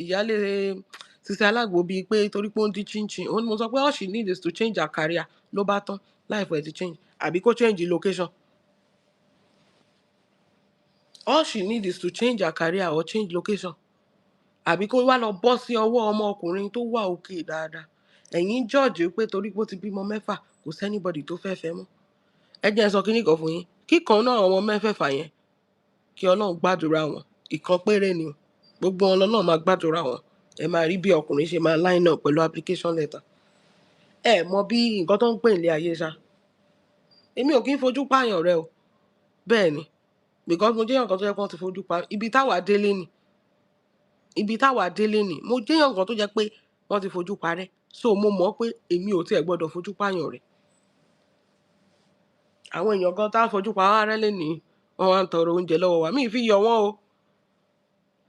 ìyálé Sisi Alagbo bíi pé torí pé ó ń di chinchin òun ni mo sọ pé all she need is to change her career ló bá tán life ẹ̀ ti change àbí kó change location all she need is to change her career or change location àbí kó wá lọ bọ́ sí ọwọ́ ọmọ ọkùnrin tó wà òkè dáadáa ẹ̀yin judge pé torí pé ó ti bímọ mẹ́fà kò sẹ́nibọ̀dì tó fẹ́ fẹ́ mọ́ ẹ jẹ́ sọ kíní kan fún yín kíkan náà àwọn mẹ́fẹ̀ẹ̀fà yẹn kí Ọlọ́run gbàdúrà wọn ìkan péré ni gbogbo wọn lọ́nà máa gbàdúrà wọn ẹ máa rí bí ọkùnrin ṣe máa line up pẹ̀lú application letter ẹ mọ bí nǹkan tó ń pè nílé ayé ṣá èmi ò kí ń fojú pààyàn rẹ o bẹ́ẹ̀ ni because mo jẹ́ nǹkan tó yẹ kó ti fojú pa ibi táwa délé ni mo jẹ́ nǹkan tó jẹ́ pé wọ́n ti fojú parẹ́ so mo mọ̀ pé èmi ò tiẹ̀ gbọ́dọ̀ fojú pààyàn rẹ àwọn èèyàn kan tá a fojú pa wá rẹ́ lẹ́nìí wọ́n wá ń tọrọ oúnjẹ lọ́wọ́ wa mi ì fi yọ wọ́n o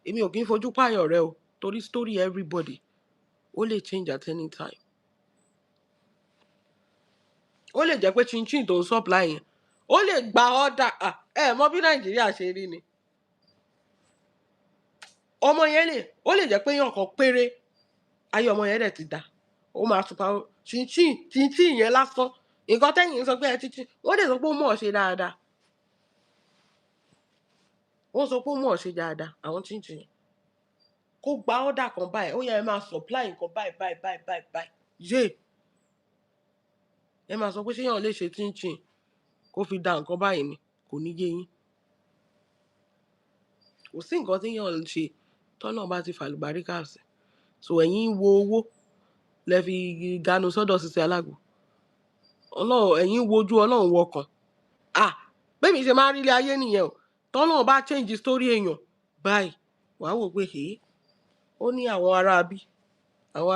èmi ò kí ń fojú pààyàn rẹ o torí story everybody ó lè change at any time ó lè jẹ́ pé chinchin tó ń supply yẹn ó lè gba order mọ bí Nàìjíríà ṣe rí ni ọmọ yẹn ó lè jẹ́ pé yàn kan péré ayé ọmọ yẹn dẹ̀ ti dà ó máa super chinchin yẹn lásán nǹkan tẹ́yìn sọ pé ẹ ti wọ́n dẹ̀ sọ pé ó mọ̀ ọ́ ṣe dáadáa wọ́n sọ pé ó mọ̀ ọ́ ṣe dáadáa àwọn chinchin yẹn kó gba order kan báyìí ó yẹ ẹ máa supply nǹkan báyìí yé ẹ máa sọ pé ṣéyàn lè ṣe chinchin kó fi da nǹkan báyìí ni kò ní yé yín kò sí nǹkan tí yàn ń ṣe tọ́nà bá ti fàlùbáríkà sí so ẹ̀yin wo owó lẹ fi ganu sọ́dọ̀ Sisi Alagbo Ọlọ́run ẹ̀yin wojú Ọlọ́run wọkàn bẹ́ẹ̀mi ṣe máa ń rí ilé ayé nìyẹn o tọ́nà bá change story èèyàn báyìí wàá wò pé ó ní àwọn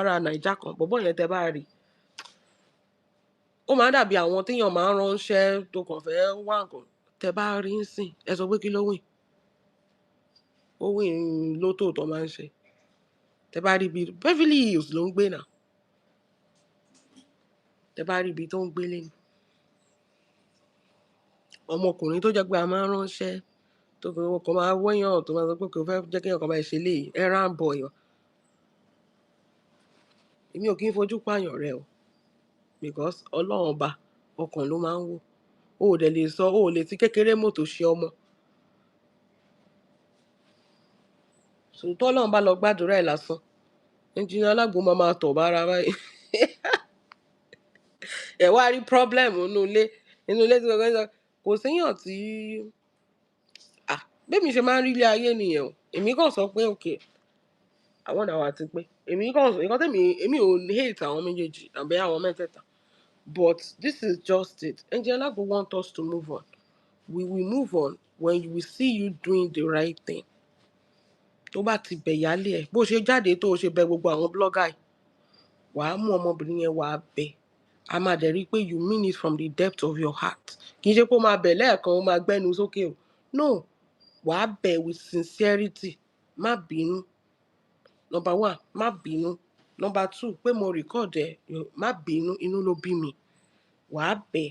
ará Nàìjà kan bọ̀bọ̀ yẹn tẹ́ bá rí ó máa dàbí àwọn téèyàn máa ń ránṣẹ́ tó kàn fẹ́ wá nǹkan tẹ́ bá rí ń sìn ẹ sọ pé kí ló wìn ó wìn lótò tó máa ń ṣe tẹ́ bá rí ibi Beverly Hills ló ń gbé náà tẹ́ bá rí ibi tó ń gbé lẹ́nu ọmọkùnrin tó jẹ́ pé a máa ń ránṣẹ́ tó kàn máa wọ́yàn tó máa sọ pé kò fẹ́ jẹ́ kéèyàn kan máa ṣe lè errand boy èmi ò kí ń fojú pààyàn rẹ o because Ọlọ́run ọba ọkàn ló máa ń wò ó ò dẹ̀ lè sọ ó ò lè ti kékeré mọ́tò ṣe ọmọ sòtọ́ Ọlọ́run bá lọ gbàdúrà ẹ̀ lásán Engineer Alagbo máa tọ̀ bára báyìí ẹ wá rí problem inú ilé tí gbogbo sọ kò séèyàn tí bẹ́ẹ̀mi ṣe máa ń rí ilé ayé nìyẹn o èmi kàn sọ pé okay àwọn náà wà ti pé èmi ò hate àwọn méjèèjì àbí àwọn mẹ́tẹ̀ẹ̀ta, but this is just it. Ẹnjẹ Alagbo want us to move on. We will move on when we see you doing the right thing. Tó bá ti bẹ̀ yálé ẹ̀ bó ṣe jáde tó o ṣe bẹ gbogbo àwọn blogger yìí, wàá mú ọmọbìnrin yẹn wàá bẹ̀. A máa dẹ̀ rí i pé you mean it from the depth of your heart. Kì í ṣe pé ó máa bẹ̀ lẹ́ẹ̀kan ó máa gbẹ́nu sókè o. No, wàá bẹ̀ with sincerity. Má bínú. Number 1, má bínú. Number 2, pé mo record ẹ, má bínú, inú ló bí mi. Wàá bẹ̀,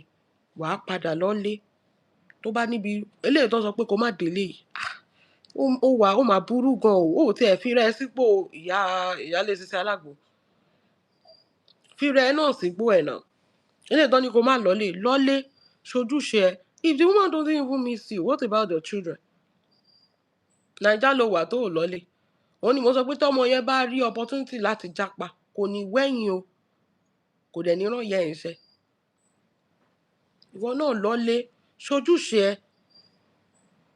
wàá padà lọ́lé. Tó bá níbi eléyìí tó sọ pé kó má délé yìí, ó máa burú gan o. Ó tiẹ̀ fi rẹ́ sípò ìyálé Sisi Alagbo. Fi rẹ́ náà sípò ẹ̀ náà. Eléyìí tó ní kó má lọ́lé, ṣojúṣe ẹ. If the woman doesn't even miss you, what about your children? Naija ló wà tó ò lọ́lé. Òun ni mo sọ pé tọ́mọ yẹn bá rí opportunity láti jápa, kò ní wẹ̀yìn o. Kò dẹ̀ ní rán yẹ ẹ̀ ṣẹ́. Ìwọ náà lọ́lé, ṣojúṣe ẹ.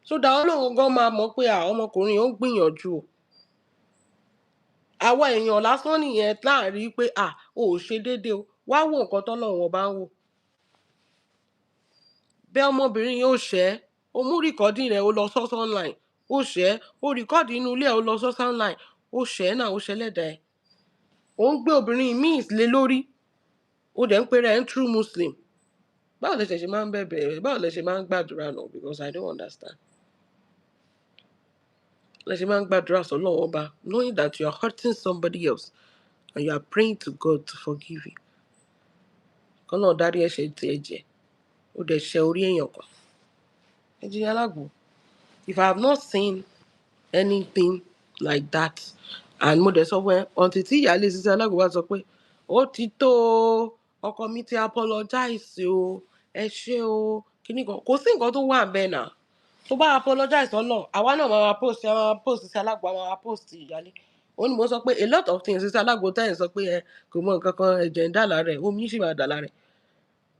So that Ọlọ́run gan máa mọ̀ pé ọmọkùnrin ó ń gbìyànjú o. Àwa èèyàn lásán nìyẹn láàrin pé o ò ṣe déédéé o. Wá wo nǹkan tọ́lọ́run ọba ń wò. Bẹ́ ọmọbìnrin yóò ṣẹ́, o mú rìkọ́dì rẹ̀ o lọ sọ́sọ́ online, o ṣẹ́, o rìkọ́dì inú ilé ẹ̀ o lọ sọ́sọ́ online, o ṣẹ́ náà o ṣẹlẹ́dàá ẹ̀. O ń gbé obìnrin míì lé lórí, o dẹ̀ ń pera ẹ̀ ń true Muslim. Báwo lẹ ṣe máa ń bẹ̀bẹ̀? Báwo lẹ ṣe máa ń gbàdúrà náà? Because I don't understand. Lẹ ṣe máa ń gbàdúrà sọ́lọ́run ọba, knowing that you are hurting somebody else and you are praying to God to forgive you. Kọ́lọ́run dárí ẹ̀ṣẹ̀ tí ẹ jẹ, o dẹ̀ ṣẹ orí èèyàn kan. Ẹnjẹ Alagbo, if I have not seen anything like that, and mo dẹ̀ sọ fún ẹ until tí ìyáálé Sisi Alagbo bá sọ pé ó ti tó ọkọ mi ti apologize o, ẹ ṣé o, kíní kan, kò sí nǹkan tó wà bẹ́ẹ̀ náà. Tó bá apologize ọ̀nà, àwa náà máa post Sisi Alagbo, máa post ìyáálé. Ó ní mo sọ pé a lot of things Sisi Alagbo tẹ́yìn sọ pé kò mọ nǹkan kan, ẹ̀jẹ̀ ń dà lára ẹ̀, omi sì máa dà lára ẹ̀.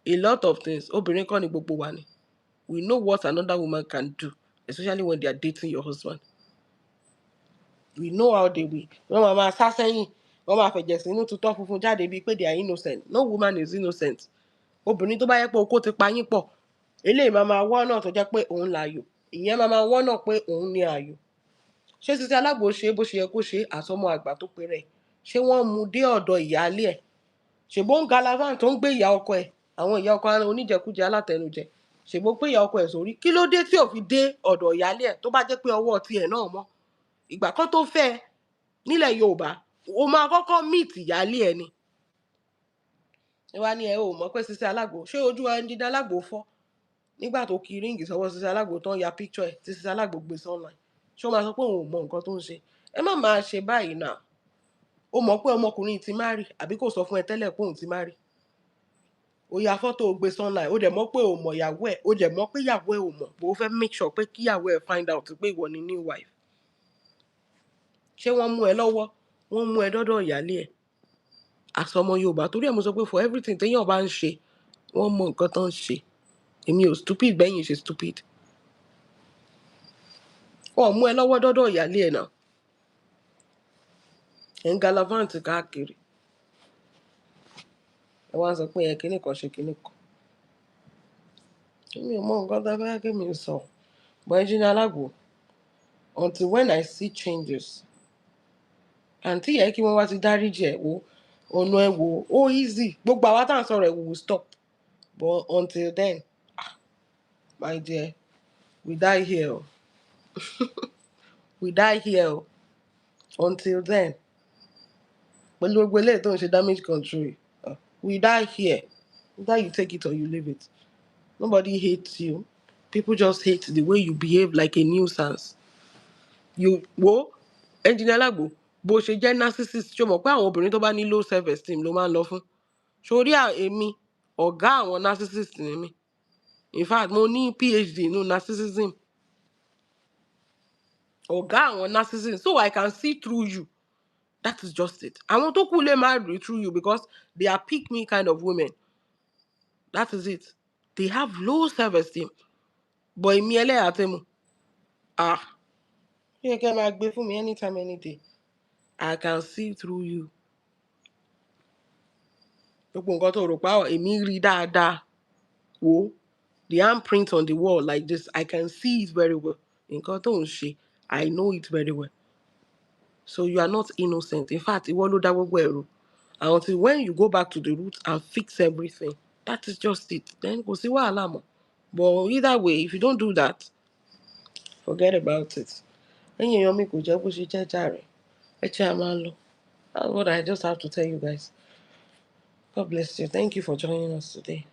A lot of things, obìnrin kọ́ ni gbogbo wa ni. We know what another woman can do, especially when they are dating your husband. We know how they will. Wọ́n máa sá sẹ́yìn, wọ́n máa fẹ̀jẹ̀ sínú tutọ́ funfun jáde bíi pé they are innocent. No woman is innocent. Obìnrin tó bá yẹ pé okó ti pa yín pọ̀, eléyìí máa wọ́n náà tó jẹ́ pé òun láàyò. Ìyẹn máa wọ́n náà pé òun ní ààyò. Ṣé Sisi Alagbo ṣe bó ṣe yẹ kó ṣe àsọmọ àgbà tó pe rẹ̀? Ṣé wọ́n mú dé ọ̀dọ̀ ìyáálé ẹ̀? Ṣèbó ń galavan tó ń gbé ìyá ọkọ ẹ̀, àwọn ìyá ọkọ oníjẹkújẹ alátẹnujẹ. Ṣèbó pé ìyá ọkọ ẹ̀ sórí. Kí ló dé tí ò fi dé ọ̀dọ̀ ìyáálé ẹ̀ tó bá jẹ́ pé ọwọ́ tiẹ̀ náà mọ́? Ìgbà kan tó fẹ́ nílẹ̀ Yorùbá, o máa kọ́kọ́ meet ìyáálé ẹ̀ ni. Ẹ wá ní ẹ ò mọ̀ pé Sisi Alagbo, ṣé ojú Ẹnjẹ Alagbo fọ́? Nígbà tó kí ríǹgì sọ́wọ́ Sisi Alagbo tán ya picture ẹ̀ tí Sisi Alagbo gbé sí online. Ṣé o máa sọ pé òun ò mọ nǹkan tó ń ṣe? Ẹ má máa ṣe báyìí náà. O mọ̀ pé ọmọkùnrin ti marry àbí kò sọ fún ẹ tẹ́lẹ̀ pé òun ti marry? O ya fọ́tò gbé sí online, o dẹ̀ mọ̀ pé o mọ̀ ìyàwó ẹ̀, o dẹ̀ mọ̀ pé ìyàwó ẹ̀ ò mọ̀, bó o fẹ́ make sure pé kí ìyàwó ẹ̀ find out pé ìwọ ni new wife. Ṣé wọ́n mú ẹ lọ́wọ́? Wọ́n mú ẹ dọ́dọ̀ ìyáálé ẹ̀. Àsọmọ Yorùbá, torí ẹ̀ mo sọ pé for everything téèyàn bá ń ṣe, wọ́n mọ nǹkan tó ń ṣe. Èmi ò stupid bẹ́yìn ṣe stupid. Wọ́n mú ẹ lọ́wọ́ dọ́dọ̀ ìyáálé ẹ̀ náà. Ẹ̀ ń galavant káàkiri. Ẹ wá ń sọ pé kíní kan ṣe kíní kan. Èmi ò mọ nǹkan tó fẹ́ kí mi sọ. But Ẹnjẹ Alagbo, until when I see changes, àǹtí yẹ kí wọ́n wá ti dáríjì ẹ̀ wò, ọ̀nà ẹ̀ wò, ó easy. Gbogbo àwa tá à ń sọ̀rọ̀ ẹ̀ we will stop. But until then, my dear, we die here. We die here. Until then, pẹ̀lú gbogbo eléyìí tó ń ṣe damage control, we die here. Either you take it or you leave it. Nobody hates you. People just hate the way you behave like a nuisance. Ẹnjẹ Alagbo, bó ṣe jẹ́ narcissist, ṣó mọ̀ pé àwọn obìnrin tó bá ní low self esteem ló máa ń lọ fún. Sórí èmi, ọ̀gá àwọn narcissist ni mí. In fact, mo ní PhD nínú narcissism. Ọ̀gá àwọn narcissist, so I can see through you. That is just it. Àwọn tó kù lè má rí through you because they are pick me kind of women. That is it. They have low self esteem. But èmi ẹlẹ́yà tẹ́mu. Ṣé kẹ́ máa gbé fún mi anytime, any day? I can see through you. Gbogbo nǹkan tó rò pé èmi rí dáadáa. Wo, the handprint on the wall like this, I can see it very well. Nǹkan tó ń ṣe, I know it very well. So you are not innocent. In fact, ìwọ ló dá gbogbo ẹ̀rù. Until when you go back to the root and fix everything, that is just it. Then kò sí wàhálà mọ́. But either way, if you don't do that, forget about it. Ẹ̀yin èèyàn mi kò jẹ́ bó ṣe jẹ́ jàre. Ẹ ṣe a máa lọ. That's what I just have to tell you guys. God bless you. Thank you for joining us today.